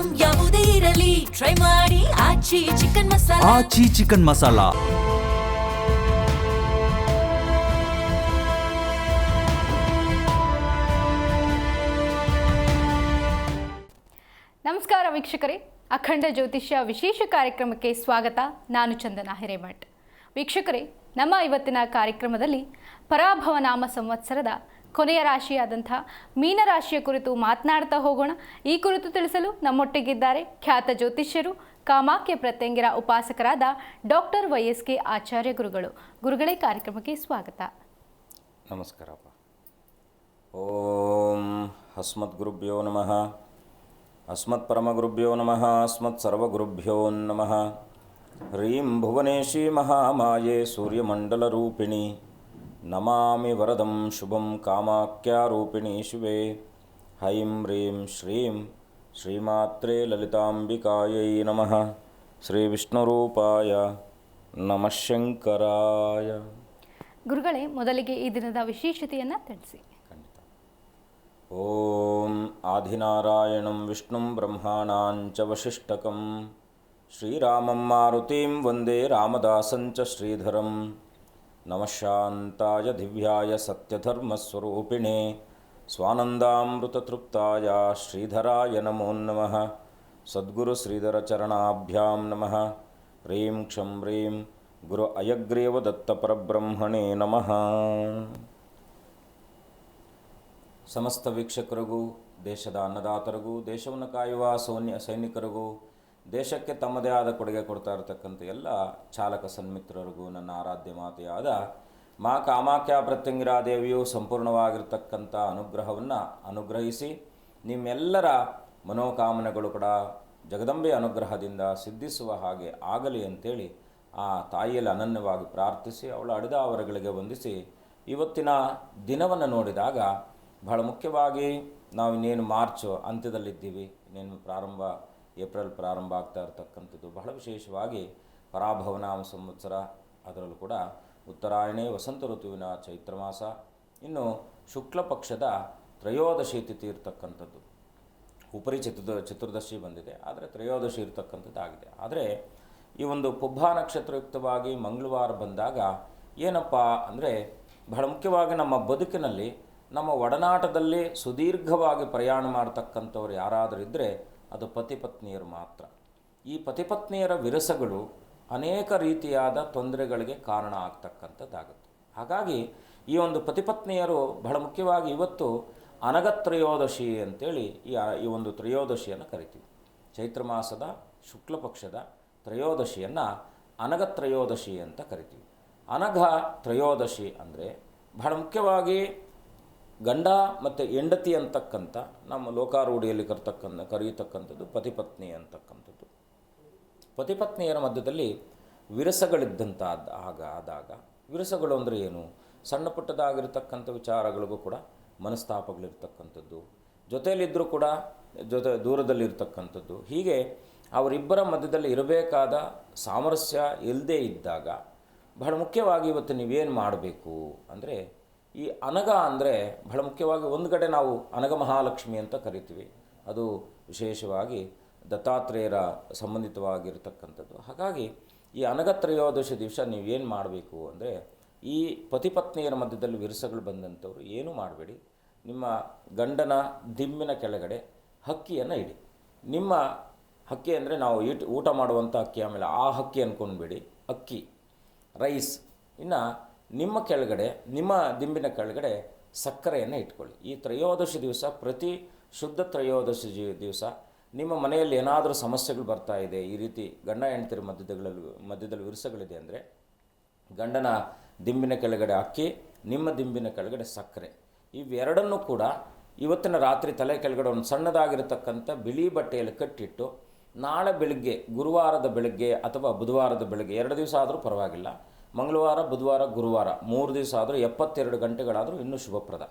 Item ಯಾವುದೇ ಇರಲಿ try ಮಾಡಿ ಆಚಿ ಚಿಕನ್ ಮಸಾಲಾ. ಆಚಿ ಚಿಕನ್ ಮಸಾಲಾ. ನಮಸ್ಕಾರ ವೀಕ್ಷಕರೇ, ಅಖಂಡ ಜ್ಯೋತಿಷ್ಯ ವಿಶೇಷ ಕಾರ್ಯಕ್ರಮಕ್ಕೆ ಸ್ವಾಗತ. ನಾನು ಚಂದನಾ ಹಿರೇಮಠ್. ವೀಕ್ಷಕರೇ, ನಮ್ಮ ಇವತ್ತಿನ ಕಾರ್ಯಕ್ರಮದಲ್ಲಿ ಪರಾಭವ ನಾಮ ಸಂವತ್ಸರದ ಕೊನೆಯ ರಾಶಿಯಾದಂಥ ಮೀನರಾಶಿಯ ಕುರಿತು ಮಾತನಾಡ್ತಾ ಹೋಗೋಣ. ಈ ಕುರಿತು ತಿಳಿಸಲು ನಮ್ಮೊಟ್ಟಿಗಿದ್ದಾರೆ ಖ್ಯಾತ ಜ್ಯೋತಿಷ್ಯರು, ಕಾಮಾಖ್ಯ ಪ್ರತ್ಯಂಗಿರ ಉಪಾಸಕರಾದ ಡಾಕ್ಟರ್ YSK ಆಚಾರ್ಯ ಗುರುಗಳು. ಗುರುಗಳೇ, ಕಾರ್ಯಕ್ರಮಕ್ಕೆ ಸ್ವಾಗತ. ನಮಸ್ಕಾರಪ್ಪ. ಓಂ ಅಸ್ಮದ್ ಗುರುಭ್ಯೋ ನಮಃ, ಅಸ್ಮತ್ ಪರಮಗುರುಭ್ಯೋ ನಮಃ, ಅಸ್ಮತ್ ಸರ್ವಗುರುಭ್ಯೋ ನಮಃ. ಹ್ರೀಂ ಭುವನೇಶಿ ಮಹಾಮಾಯೆ ಸೂರ್ಯಮಂಡಲರೂಪಿಣಿ ನಮಾಮಿ ವರದಂ ಶುಭಂ ಕಾಮಾಖ್ಯಾರೂಪಿಣಿ ಶಿವೆ. ಹೈಂ ಹ್ರೀಂ ಶ್ರೀಂ ಶ್ರೀಮಾತ್ರೇ ಲಲಿತಾಂಬಿಕಾಯೈ ನಮಃ. ಶ್ರೀ ವಿಷ್ಣುರೂಪಾಯ ನಮಃ ಶಂಕರಾಯ. ಗುರುಗಳೇ, ಮೊದಲಿಗೆ ಈ ದಿನದ ವಿಶೇಷತೆಯನ್ನು ತಿಳಿಸಿ. ಓಂ ಆದಿನಾರಾಯಣಂ ವಿಷ್ಣುಂ ಬ್ರಹ್ಮಾಣಾಂಚ ವಸಿಷ್ಠಕಂ ಶ್ರೀರಾಮಂ ಮಾರುತಿಂ ವಂದೇ ರಾಮದಾಸಂಚ ಶ್ರೀಧರಂ. ನಮಃ ಶಾಂತಾಯ ದಿವ್ಯಾಯ ಸತ್ಯಧರ್ಮಸ್ವರೂಪಿಣೇ ಸ್ವಾನಂದಾಮೃತತೃಪ್ತಾಯ ಶ್ರೀಧರಾಯ ನಮೋ ನಮಃ. ಸದ್ಗುರು ಶ್ರೀಧರ ಚರಣಾಭ್ಯಾಂ ನಮಃ. ಹ್ರೀಂ ಕ್ಷಂ ಹ್ರೀಂ ಗುರು ಅಯಗ್ರೀವ ದತ್ತ ಪರಬ್ರಹ್ಮಣೇ ನಮಃ. ಸಮಸ್ತ ವೀಕ್ಷಕರಿಗೂ, ದೇಶದ ಅನ್ನದಾತರಿಗೂ, ದೇಶವನ್ನು ಕಾಯುವ ಸೈನಿಕರಿಗೂ, ದೇಶಕ್ಕೆ ತಮ್ಮದೇ ಆದ ಕೊಡುಗೆ ಕೊಡ್ತಾ ಇರತಕ್ಕಂಥ ಎಲ್ಲ ಚಾಲಕ ಸನ್ಮಿತ್ರರಿಗೂ ನನ್ನ ಆರಾಧ್ಯ ಮಾತೆಯಾದ ಮಾ ಕಾಮಾಖ್ಯ ಪ್ರತ್ಯಂಗಿರಾ ದೇವಿಯು ಸಂಪೂರ್ಣವಾಗಿರ್ತಕ್ಕಂಥ ಅನುಗ್ರಹವನ್ನು ಅನುಗ್ರಹಿಸಿ ನಿಮ್ಮೆಲ್ಲರ ಮನೋಕಾಮನೆಗಳು ಕೂಡ ಜಗದಂಬೆ ಅನುಗ್ರಹದಿಂದ ಸಿದ್ಧಿಸುವ ಹಾಗೆ ಆಗಲಿ ಅಂತೇಳಿ ಆ ತಾಯಿಯಲ್ಲಿ ಅನನ್ಯವಾಗಿ ಪ್ರಾರ್ಥಿಸಿ ಅವಳ ಅಡಿದಾವರಗಳಿಗೆ ವಂದಿಸಿ ಇವತ್ತಿನ ದಿನವನ್ನು ನೋಡಿದಾಗ ಬಹಳ ಮುಖ್ಯವಾಗಿ ನಾವು ಇನ್ನೇನು ಮಾರ್ಚ್ ಅಂತ್ಯದಲ್ಲಿದ್ದೀವಿ, ಇನ್ನೇನು ಏಪ್ರಿಲ್ ಪ್ರಾರಂಭ ಆಗ್ತಾ ಇರತಕ್ಕಂಥದ್ದು. ಬಹಳ ವಿಶೇಷವಾಗಿ ಪರಾಭವನಾಮ ಸಂವತ್ಸರ, ಅದರಲ್ಲೂ ಕೂಡ ಉತ್ತರಾಯಣೆ ವಸಂತ ಋತುವಿನ ಚೈತ್ರ ಮಾಸ, ಇನ್ನು ಶುಕ್ಲ ಪಕ್ಷದ ತ್ರಯೋದಶಿ ತಿಥಿ ಇರ್ತಕ್ಕಂಥದ್ದು. ಉಪರಿ ಚತುರ್ದಶಿ ಬಂದಿದೆ, ಆದರೆ ತ್ರಯೋದಶಿ ಇರ್ತಕ್ಕಂಥದ್ದಾಗಿದೆ. ಆದರೆ ಈ ಒಂದು ಪುಬ್ಬ ನಕ್ಷತ್ರಯುಕ್ತವಾಗಿ ಮಂಗಳವಾರ ಬಂದಾಗ ಏನಪ್ಪ ಅಂದರೆ ಬಹಳ ಮುಖ್ಯವಾಗಿ ನಮ್ಮ ಬದುಕಿನಲ್ಲಿ ನಮ್ಮ ಒಡನಾಟದಲ್ಲಿ ಸುದೀರ್ಘವಾಗಿ ಪ್ರಯಾಣ ಮಾಡ್ತಕ್ಕಂಥವ್ರು ಯಾರಾದರೂ ಇದ್ದರೆ ಅದು ಪತಿಪತ್ನಿಯರು ಮಾತ್ರ. ಈ ಪತಿಪತ್ನಿಯರ ವಿರಸಗಳು ಅನೇಕ ರೀತಿಯಾದ ತೊಂದರೆಗಳಿಗೆ ಕಾರಣ ಆಗ್ತಕ್ಕಂಥದ್ದಾಗುತ್ತೆ. ಹಾಗಾಗಿ ಈ ಒಂದು ಪತಿಪತ್ನಿಯರು ಬಹಳ ಮುಖ್ಯವಾಗಿ ಇವತ್ತು ಅನಗತ್ರಯೋದಶಿ ಅಂತೇಳಿ ಈ ಒಂದು ತ್ರಯೋದಶಿಯನ್ನು ಕರಿತೀವಿ. ಚೈತ್ರ ಮಾಸದ ಶುಕ್ಲ ಪಕ್ಷದ ತ್ರಯೋದಶಿಯನ್ನು ಅನಗತ್ರಯೋದಶಿ ಅಂತ ಕರಿತೀವಿ. ಅನಘ ತ್ರಯೋದಶಿ ಅಂದರೆ ಬಹಳ ಮುಖ್ಯವಾಗಿ ಗಂಡ ಮತ್ತು ಹೆಂಡತಿ ಅಂತಕ್ಕಂಥ ನಮ್ಮ ಲೋಕಾರೂಢಿಯಲ್ಲಿ ಕರೆಯತಕ್ಕಂಥದ್ದು ಪತಿಪತ್ನಿ ಅಂತಕ್ಕಂಥದ್ದು. ಪತಿಪತ್ನಿಯರ ಮಧ್ಯದಲ್ಲಿ ವಿರಸಗಳಿದ್ದಂಥ ಆದಾಗ ವಿರಸಗಳು ಅಂದರೆ ಏನು? ಸಣ್ಣ ಪುಟ್ಟದಾಗಿರ್ತಕ್ಕಂಥ ವಿಚಾರಗಳಿಗೂ ಕೂಡ ಮನಸ್ತಾಪಗಳಿರ್ತಕ್ಕಂಥದ್ದು, ಜೊತೆಯಲ್ಲಿದ್ದರೂ ಕೂಡ ದೂರದಲ್ಲಿರ್ತಕ್ಕಂಥದ್ದು. ಹೀಗೆ ಅವರಿಬ್ಬರ ಮಧ್ಯದಲ್ಲಿ ಇರಬೇಕಾದ ಸಾಮರಸ್ಯ ಇಲ್ಲದೇ ಇದ್ದಾಗ ಬಹಳ ಮುಖ್ಯವಾಗಿ ಇವತ್ತು ನೀವೇನು ಮಾಡಬೇಕು ಅಂದರೆ ಈ ಅನಗ ಅಂದರೆ ಬಹಳ ಮುಖ್ಯವಾಗಿ ಒಂದು ಕಡೆ ನಾವು ಅನಗ ಮಹಾಲಕ್ಷ್ಮಿ ಅಂತ ಕರಿತೀವಿ. ಅದು ವಿಶೇಷವಾಗಿ ದತ್ತಾತ್ರೇಯರ ಸಂಬಂಧಿತವಾಗಿರ್ತಕ್ಕಂಥದ್ದು. ಹಾಗಾಗಿ ಈ ಅನಗ ತ್ರಯೋದಶಿ ದಿವಸ ನೀವೇನು ಮಾಡಬೇಕು ಅಂದರೆ ಈ ಪತಿಪತ್ನಿಯರ ಮಧ್ಯದಲ್ಲಿ ವಿರಸಗಳು ಬಂದಂಥವ್ರು ಏನೂ ಮಾಡಬೇಡಿ. ನಿಮ್ಮ ಗಂಡನ ದಿಮ್ಮಿನ ಕೆಳಗಡೆ ಹಕ್ಕಿಯನ್ನು ಇಡಿ. ನಿಮ್ಮ ಹಕ್ಕಿ ಅಂದರೆ ನಾವು ಊಟ ಮಾಡುವಂಥ ಅಕ್ಕಿ, ಆಮೇಲೆ ಆ ಹಕ್ಕಿ ಅಂದ್ಕೊಂಡ್ಬೇಡಿ, ಅಕ್ಕಿ ರೈಸ್. ಇನ್ನು ನಿಮ್ಮ ಕೆಳಗಡೆ, ನಿಮ್ಮ ದಿಂಬಿನ ಕೆಳಗಡೆ ಸಕ್ಕರೆಯನ್ನು ಇಟ್ಕೊಳ್ಳಿ. ಈ ತ್ರಯೋದಶಿ ದಿವಸ, ಪ್ರತಿ ಶುದ್ಧ ತ್ರಯೋದಶಿ ದಿವಸ ನಿಮ್ಮ ಮನೆಯಲ್ಲಿ ಏನಾದರೂ ಸಮಸ್ಯೆಗಳು ಬರ್ತಾ ಇದೆ, ಈ ರೀತಿ ಗಂಡ ಹೆಂಡತಿರ ಮಧ್ಯದಲ್ಲಿ ವಿರಸಗಳಿದೆ ಅಂದರೆ ಗಂಡನ ದಿಂಬಿನ ಕೆಳಗಡೆ ಅಕ್ಕಿ, ನಿಮ್ಮ ದಿಂಬಿನ ಕೆಳಗಡೆ ಸಕ್ಕರೆ, ಇವೆರಡನ್ನೂ ಕೂಡ ಇವತ್ತಿನ ರಾತ್ರಿ ತಲೆ ಕೆಳಗಡೆ ಒಂದು ಸಣ್ಣದಾಗಿರತಕ್ಕಂಥ ಬಿಳಿ ಬಟ್ಟೆಯಲ್ಲಿ ಕಟ್ಟಿಟ್ಟು ನಾಳೆ ಬೆಳಗ್ಗೆ, ಗುರುವಾರದ ಬೆಳಗ್ಗೆ ಅಥವಾ ಬುಧವಾರದ ಬೆಳಗ್ಗೆ, 2 ದಿವಸ ಆದರೂ ಪರವಾಗಿಲ್ಲ, ಮಂಗಳವಾರ ಬುಧವಾರ ಗುರುವಾರ 3 ದಿವಸ ಆದರೂ 72 ಗಂಟೆಗಳಾದರೂ ಇನ್ನೂ ಶುಭಪ್ರದ.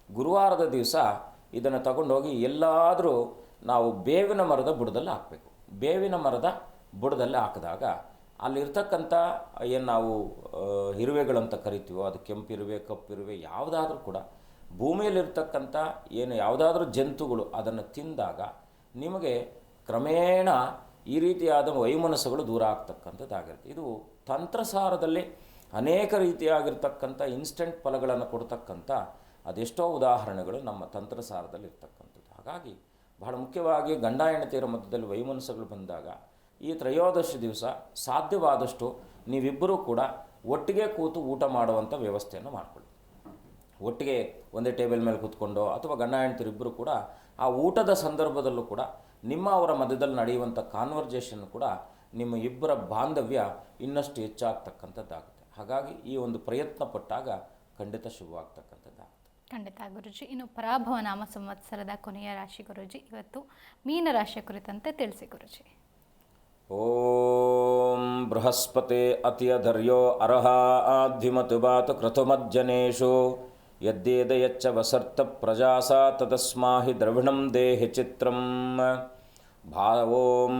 ಗುರುವಾರದ ದಿವಸ ಇದನ್ನು ತಗೊಂಡೋಗಿ ಎಲ್ಲಾದರೂ ನಾವು ಬೇವಿನ ಮರದ ಬುಡದಲ್ಲಿ ಹಾಕಬೇಕು. ಬೇವಿನ ಮರದ ಬುಡದಲ್ಲಿ ಹಾಕಿದಾಗ ಅಲ್ಲಿರ್ತಕ್ಕಂಥ ಏನು ನಾವು ಇರುವೆಗಳಂತ ಕರಿತೀವೋ, ಅದು ಕೆಂಪಿರುವೆ, ಕಪ್ಪಿರುವೆ, ಯಾವುದಾದ್ರೂ ಕೂಡ ಭೂಮಿಯಲ್ಲಿರ್ತಕ್ಕಂಥ ಏನು ಯಾವುದಾದ್ರೂ ಜಂತುಗಳು ಅದನ್ನು ತಿಂದಾಗ ನಿಮಗೆ ಕ್ರಮೇಣ ಈ ರೀತಿಯಾದ ವೈಮನಸ್ಸುಗಳು ದೂರ ಆಗ್ತಕ್ಕಂಥದ್ದಾಗಿರುತ್ತೆ. ಇದು ತಂತ್ರಸಾರದಲ್ಲಿ ಅನೇಕ ರೀತಿಯಾಗಿರ್ತಕ್ಕಂಥ ಇನ್ಸ್ಟೆಂಟ್ ಫಲಗಳನ್ನು ಕೊಡ್ತಕ್ಕಂಥ ಅದೆಷ್ಟೋ ಉದಾಹರಣೆಗಳು ನಮ್ಮ ತಂತ್ರಸಾರದಲ್ಲಿ ಇರ್ತಕ್ಕಂಥದ್ದು. ಹಾಗಾಗಿ ಬಹಳ ಮುಖ್ಯವಾಗಿ ಗಂಡ ಹೆಂಡತಿಯರ ಮಧ್ಯದಲ್ಲಿ ವೈಮನಸ್ಸುಗಳು ಬಂದಾಗ ಈ ತ್ರಯೋದಶಿ ದಿವಸ ಸಾಧ್ಯವಾದಷ್ಟು ನೀವಿಬ್ಬರೂ ಕೂಡ ಒಟ್ಟಿಗೆ ಕೂತು ಊಟ ಮಾಡುವಂಥ ವ್ಯವಸ್ಥೆಯನ್ನು ಮಾಡಿಕೊಳ್ಳಿ. ಒಟ್ಟಿಗೆ ಒಂದೇ ಟೇಬಲ್ ಮೇಲೆ ಕೂತ್ಕೊಂಡು ಅಥವಾ ಗಂಡ ಹೆಂಡತಿರಿಬ್ಬರು ಕೂಡ ಆ ಊಟದ ಸಂದರ್ಭದಲ್ಲೂ ಕೂಡ ಅವರ ಮಧ್ಯದಲ್ಲಿ ನಡೆಯುವಂಥ ಕಾನ್ವರ್ಜೇಷನ್ ಕೂಡ ನಿಮ್ಮ ಇಬ್ಬರ ಬಾಂಧವ್ಯ ಇನ್ನಷ್ಟು ಹೆಚ್ಚಾಗ್ತಕ್ಕಂಥದ್ದಾಗುತ್ತೆ. ಹಾಗಾಗಿ ಈ ಒಂದು ಪ್ರಯತ್ನ ಪಟ್ಟಾಗ ಖಂಡಿತ ಶುಭವಾಗ್ತಕ್ಕಂಥದ್ದಾಗುತ್ತೆ. ಖಂಡಿತ ಗುರುಜಿ. ಇನ್ನು ಪರಾಭವ ನಾಮ ಸಂವತ್ಸರದ ಕೊನೆಯ ರಾಶಿ ಗುರುಜಿ, ಇವತ್ತು ಮೀನರಾಶಿಯ ಕುರಿತಂತೆ ತಿಳಿಸಿ ಗುರುಜಿ. ಓಂ ಬೃಹಸ್ಪತಿ ಅತಿಯಧರ್ಯೋ ಅರ್ಹ ಆಧಿಮತು ಬಾತು ಕ್ರತುಮಜ್ಜನೇಶು ಯದ್ದೇದಯಚ್ಚ ವಸರ್ತ ಪ್ರಜಾಸ ತದಸ್ಮಾಹಿ ದ್ರವಿಣಂ ದೇಹಿ ಚಿತ್ರಂ ಭಾವೋಂ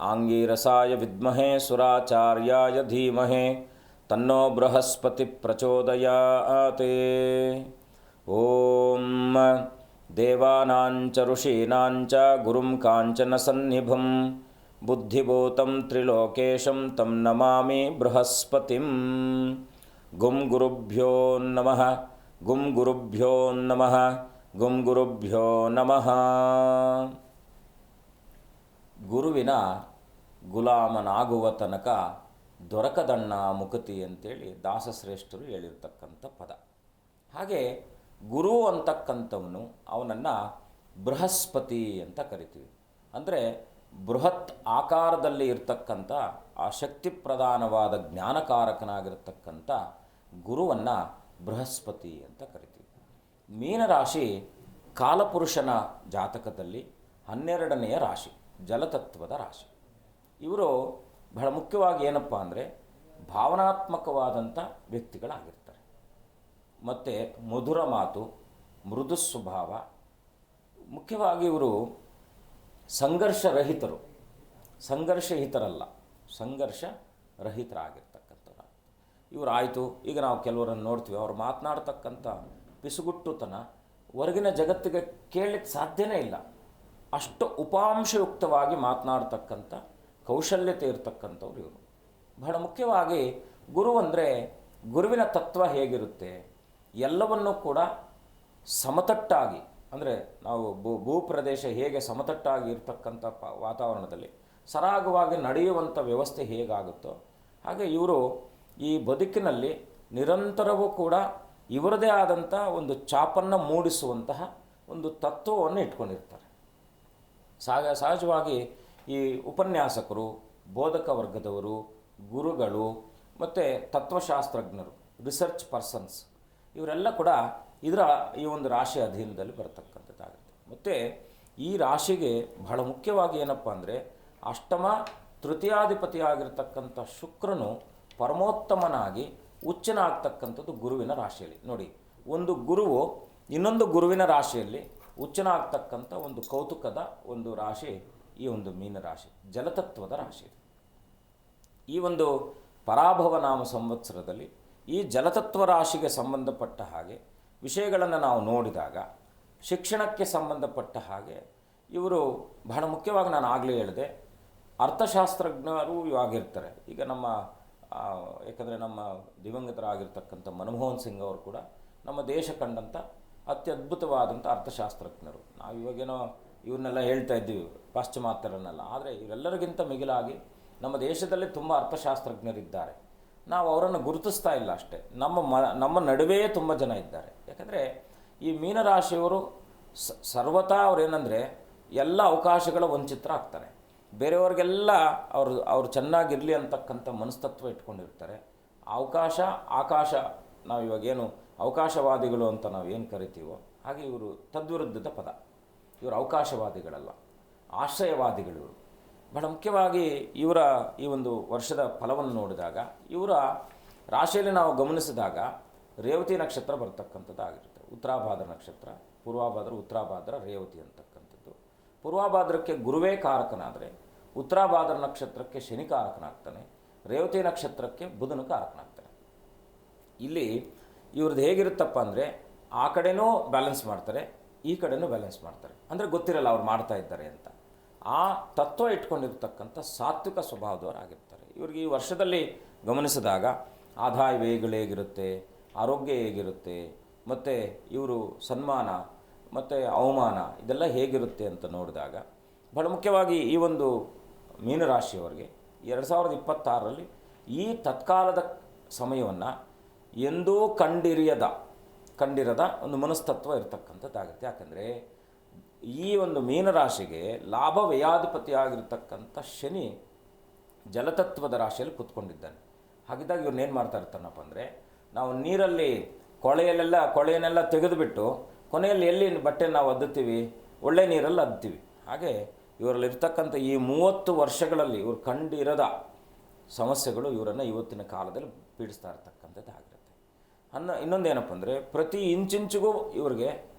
ಆಂಗೀರಸಾಯ ವಿದ್ಮಹೇ ಸುರಾಚಾರ್ಯಾಯ ಧೀಮಹೇ ತನ್ನೋ ಬೃಹಸ್ಪತಿ ಪ್ರಚೋದಯಾತೆ. ಓಂ ದೇವಾನಾಂಚ ಋಷೀನಾಂಚ ಗುರುಂ ಕಾಂಚನ ಸನ್ನಿಭಂ ಬುದ್ಧಿಭೂತಂ ತ್ರಿಲೋಕೇಶಂ ತಂ ನಮಾಮಿ ಬೃಹಸ್ಪತಿಂ. ಗುಂ ಗುರುಭ್ಯೋ ನಮಃ, ಗುಂ ಗುರುಭ್ಯೋ ನಮಃ, ಗುಂ ಗುರುಭ್ಯೋ ನಮಃ. ಗುರುವಿನ ಗುಲಾಮನಾಗುವ ತನಕ ದೊರಕದಣ್ಣ ಮುಕುತಿ ಅಂತೇಳಿ ದಾಸಶ್ರೇಷ್ಠರು ಹೇಳಿರ್ತಕ್ಕಂಥ ಪದ. ಹಾಗೆ ಗುರು ಅಂತಕ್ಕಂಥವನು ಅವನನ್ನು ಬೃಹಸ್ಪತಿ ಅಂತ ಕರಿತೀವಿ. ಅಂದರೆ ಬೃಹತ್ ಆಕಾರದಲ್ಲಿ ಇರ್ತಕ್ಕಂಥ ಆ ಶಕ್ತಿ ಪ್ರಧಾನವಾದ ಜ್ಞಾನಕಾರಕನಾಗಿರ್ತಕ್ಕಂಥ ಗುರುವನ್ನು ಬೃಹಸ್ಪತಿ ಅಂತ ಕರಿತೀವಿ. ಮೀನರಾಶಿ ಕಾಲಪುರುಷನ ಜಾತಕದಲ್ಲಿ 12ನೆಯ ರಾಶಿ, ಜಲತತ್ವದ ರಾಶಿ. ಇವರು ಬಹಳ ಮುಖ್ಯವಾಗಿ ಏನಪ್ಪ ಅಂದರೆ ಭಾವನಾತ್ಮಕವಾದಂಥ ವ್ಯಕ್ತಿಗಳಾಗಿರ್ತಾರೆ. ಮತ್ತು ಮಧುರ ಮಾತು, ಮೃದು ಸ್ವಭಾವ. ಮುಖ್ಯವಾಗಿ ಇವರು ಸಂಘರ್ಷರಹಿತರು, ಸಂಘರ್ಷಹಿತರಲ್ಲ, ಸಂಘರ್ಷರಹಿತರಾಗಿರ್ತಕ್ಕಂಥವ್ರು. ಇವರು ಆಯಿತು, ಈಗ ನಾವು ಕೆಲವರನ್ನು ನೋಡ್ತೀವಿ, ಅವ್ರು ಮಾತನಾಡ್ತಕ್ಕಂಥ ಪಿಸುಗುಟ್ಟುತನ ಹೊರಗಿನ ಜಗತ್ತಿಗೆ ಕೇಳಲಿಕ್ಕೆ ಸಾಧ್ಯನೇ ಇಲ್ಲ. ಅಷ್ಟು ಉಪಾಂಶಯುಕ್ತವಾಗಿ ಮಾತನಾಡ್ತಕ್ಕಂಥ ಕೌಶಲ್ಯತೆ ಇರತಕ್ಕಂಥವ್ರು ಇವರು. ಬಹಳ ಮುಖ್ಯವಾಗಿ ಗುರು ಅಂದರೆ ಗುರುವಿನ ತತ್ವ ಹೇಗಿರುತ್ತೆ, ಎಲ್ಲವನ್ನೂ ಕೂಡ ಸಮತಟ್ಟಾಗಿ, ಅಂದರೆ ನಾವು ಭೂಪ್ರದೇಶ ಹೇಗೆ ಸಮತಟ್ಟಾಗಿ ಇರ್ತಕ್ಕಂಥ ವಾತಾವರಣದಲ್ಲಿ ಸರಾಗವಾಗಿ ನಡೆಯುವಂಥ ವ್ಯವಸ್ಥೆ ಹೇಗಾಗುತ್ತೋ ಹಾಗೆ ಇವರು ಈ ಬದುಕಿನಲ್ಲಿ ನಿರಂತರವೂ ಕೂಡ ಇವರದೇ ಆದಂಥ ಒಂದು ಛಾಪನ್ನು ಮೂಡಿಸುವಂತಹ ಒಂದು ತತ್ವವನ್ನು ಇಟ್ಕೊಂಡಿರ್ತಾರೆ. ಸಹಜವಾಗಿ ಈ ಉಪನ್ಯಾಸಕರು, ಬೋಧಕ ವರ್ಗದವರು, ಗುರುಗಳು ಮತ್ತು ತತ್ವಶಾಸ್ತ್ರಜ್ಞರು, ರಿಸರ್ಚ್ ಪರ್ಸನ್ಸ್, ಇವರೆಲ್ಲ ಕೂಡ ಈ ಒಂದು ರಾಶಿ ಅಧೀನದಲ್ಲಿ ಬರತಕ್ಕಂಥದ್ದಾಗುತ್ತೆ. ಮತ್ತು ಈ ರಾಶಿಗೆ ಬಹಳ ಮುಖ್ಯವಾಗಿ ಏನಪ್ಪ ಅಂದರೆ ಅಷ್ಟಮ ತೃತೀಯಾಧಿಪತಿಯಾಗಿರ್ತಕ್ಕಂಥ ಶುಕ್ರನು ಪರಮೋತ್ತಮನಾಗಿ ಉಚ್ಚನಾಗ್ತಕ್ಕಂಥದ್ದು ಗುರುವಿನ ರಾಶಿಯಲ್ಲಿ. ನೋಡಿ, ಒಂದು ಗುರುವು ಇನ್ನೊಂದು ಗುರುವಿನ ರಾಶಿಯಲ್ಲಿ ಉಚ್ಚನಾಗ್ತಕ್ಕಂಥ ಒಂದು ಕೌತುಕದ ಒಂದು ರಾಶಿ ಈ ಒಂದು ಮೀನರಾಶಿ, ಜಲತತ್ವದ ರಾಶಿ. ಈ ಒಂದು ಪರಾಭವ ನಾಮ ಸಂವತ್ಸರದಲ್ಲಿ ಈ ಜಲತತ್ವ ರಾಶಿಗೆ ಸಂಬಂಧಪಟ್ಟ ಹಾಗೆ ವಿಷಯಗಳನ್ನು ನಾವು ನೋಡಿದಾಗ ಶಿಕ್ಷಣಕ್ಕೆ ಸಂಬಂಧಪಟ್ಟ ಹಾಗೆ ಇವರು ಬಹಳ ಮುಖ್ಯವಾಗಿ, ನಾನು ಆಗಲೇ ಹೇಳಿದೆ, ಅರ್ಥಶಾಸ್ತ್ರಜ್ಞರು ಆಗಿರ್ತಾರೆ. ಈಗ ಯಾಕಂದರೆ ನಮ್ಮ ದಿವಂಗತರಾಗಿರ್ತಕ್ಕಂಥ ಮನಮೋಹನ್ ಸಿಂಗ್ ಅವರು ಕೂಡ ನಮ್ಮ ದೇಶ ಕಂಡಂಥ ಅತ್ಯದ್ಭುತವಾದಂಥ ಅರ್ಥಶಾಸ್ತ್ರಜ್ಞರು. ನಾವು ಇವಾಗೇನೋ ಇವ್ರನ್ನೆಲ್ಲ ಹೇಳ್ತಾ ಇದ್ದೀವಿ, ಪಾಶ್ಚಿಮಾತ್ಯರನ್ನೆಲ್ಲ. ಆದರೆ ಇವರೆಲ್ಲರಿಗಿಂತ ಮಿಗಿಲಾಗಿ ನಮ್ಮ ದೇಶದಲ್ಲಿ ತುಂಬ ಅರ್ಥಶಾಸ್ತ್ರಜ್ಞರಿದ್ದಾರೆ. ನಾವು ಅವರನ್ನು ಗುರುತಿಸ್ತಾ ಇಲ್ಲ ಅಷ್ಟೇ. ನಮ್ಮ ನಡುವೆಯೇ ತುಂಬ ಜನ ಇದ್ದಾರೆ. ಯಾಕಂದರೆ ಈ ಮೀನರಾಶಿಯವರು ಸರ್ವತಾ ಅವರೇನೆಂದರೆ ಎಲ್ಲ ಅವಕಾಶಗಳ ವಂಚಿತರಾಗ್ತಾರೆ. ಬೇರೆಯವ್ರಿಗೆಲ್ಲ ಅವರು ಚೆನ್ನಾಗಿರಲಿ ಅಂತಕ್ಕಂಥ ಮನಸ್ತತ್ವ ಇಟ್ಕೊಂಡಿರ್ತಾರೆ. ಆಕಾಶ ನಾವು ಇವಾಗೇನು ಅವಕಾಶವಾದಿಗಳು ಅಂತ ನಾವು ಏನು ಕರಿತೀವೋ ಹಾಗೆ ಇವರು ತದ್ವಿರುದ್ಧದ ಪದ. ಇವರು ಅವಕಾಶವಾದಿಗಳಲ್ಲ, ಆಶ್ರಯವಾದಿಗಳು. ಬಹಳ ಮುಖ್ಯವಾಗಿ ಇವರ ಈ ಒಂದು ವರ್ಷದ ಫಲವನ್ನು ನೋಡಿದಾಗ ಇವರ ರಾಶಿಯಲ್ಲಿ ನಾವು ಗಮನಿಸಿದಾಗ ರೇವತಿ ನಕ್ಷತ್ರ ಬರ್ತಕ್ಕಂಥದ್ದಾಗಿರುತ್ತೆ. ಉತ್ತರಾಭಾದ್ರ ನಕ್ಷತ್ರ, ಪೂರ್ವಾಭಾದ್ರ, ಉತ್ತರಾಭಾದ್ರ, ರೇವತಿ ಅಂತಕ್ಕಂಥದ್ದು. ಪೂರ್ವಾಭಾದ್ರಕ್ಕೆ ಗುರುವೇ ಕಾರಕನಾದರೆ ಉತ್ತರಾಭಾದ್ರ ನಕ್ಷತ್ರಕ್ಕೆ ಶನಿ ಕಾರಕನಾಗ್ತಾನೆ, ರೇವತಿ ನಕ್ಷತ್ರಕ್ಕೆ ಬುಧನು ಕಾರಕನಾಗ್ತಾನೆ. ಇಲ್ಲಿ ಇವ್ರದ್ದು ಹೇಗಿರುತ್ತಪ್ಪ ಅಂದರೆ ಆ ಕಡೆನೂ ಬ್ಯಾಲೆನ್ಸ್ ಮಾಡ್ತಾರೆ, ಈ ಕಡೆನೂ ಬ್ಯಾಲೆನ್ಸ್ ಮಾಡ್ತಾರೆ. ಅಂದರೆ ಗೊತ್ತಿರಲ್ಲ ಅವ್ರು ಮಾಡ್ತಾ ಇದ್ದಾರೆ ಅಂತ. ಆ ತತ್ವ ಇಟ್ಕೊಂಡಿರ್ತಕ್ಕಂಥ ಸಾತ್ವಿಕ ಸ್ವಭಾವದವರಾಗಿರ್ತಾರೆ. ಇವ್ರಿಗೆ ಈ ವರ್ಷದಲ್ಲಿ ಗಮನಿಸಿದಾಗ ಆದಾಯ ವ್ಯಯಗಳು ಹೇಗಿರುತ್ತೆ, ಆರೋಗ್ಯ ಹೇಗಿರುತ್ತೆ, ಮತ್ತು ಇವರು ಸನ್ಮಾನ ಮತ್ತು ಅವಮಾನ ಇದೆಲ್ಲ ಹೇಗಿರುತ್ತೆ ಅಂತ ನೋಡಿದಾಗ ಬಹಳ ಮುಖ್ಯವಾಗಿ ಈ ಒಂದು ಮೀನರಾಶಿಯವರಿಗೆ 2026ರಲ್ಲಿ ಈ ತತ್ಕಾಲದ ಸಮಯವನ್ನು ಎಂದೂ ಕಂಡಿರದ ಒಂದು ಮನಸ್ತತ್ವ ಇರತಕ್ಕಂಥದ್ದಾಗುತ್ತೆ. ಯಾಕಂದರೆ ಈ ಒಂದು ಮೀನರಾಶಿಗೆ ಲಾಭ ವ್ಯಯಾಧಿಪತಿಯಾಗಿರ್ತಕ್ಕಂಥ ಶನಿ ಜಲತತ್ವದ ರಾಶಿಯಲ್ಲಿ ಕೂತ್ಕೊಂಡಿದ್ದಾನೆ. ಹಾಗಿದ್ದಾಗ ಇವ್ರನ್ನೇನು ಮಾಡ್ತಾ ಇರ್ತಾನಪ್ಪ ಅಂದರೆ, ನಾವು ನೀರಲ್ಲಿ ಕೊಳೆಯನ್ನೆಲ್ಲ ತೆಗೆದುಬಿಟ್ಟು ಕೊನೆಯಲ್ಲಿ ಎಲ್ಲಿ ಬಟ್ಟೆ ನಾವು ಅದ್ದುತ್ತೀವಿ, ಒಳ್ಳೆ ನೀರಲ್ಲಿ ಅದ್ದುತ್ತೀವಿ. ಹಾಗೆ ಇವರಲ್ಲಿರ್ತಕ್ಕಂಥ ಈ 30 ವರ್ಷಗಳಲ್ಲಿ ಇವರು ಕಂಡಿರದ ಸಮಸ್ಯೆಗಳು ಇವರನ್ನು ಇವತ್ತಿನ ಕಾಲದಲ್ಲಿ ಪೀಡಿಸ್ತಾ ಇರ್ತಕ್ಕಂಥದ್ದು ಆಗಿರುತ್ತೆ. ಇನ್ನೊಂದೇನಪ್ಪ ಅಂದರೆ, ಪ್ರತಿ ಇಂಚಿಂಚಿಗೂ ಇವ್ರಿಗೆ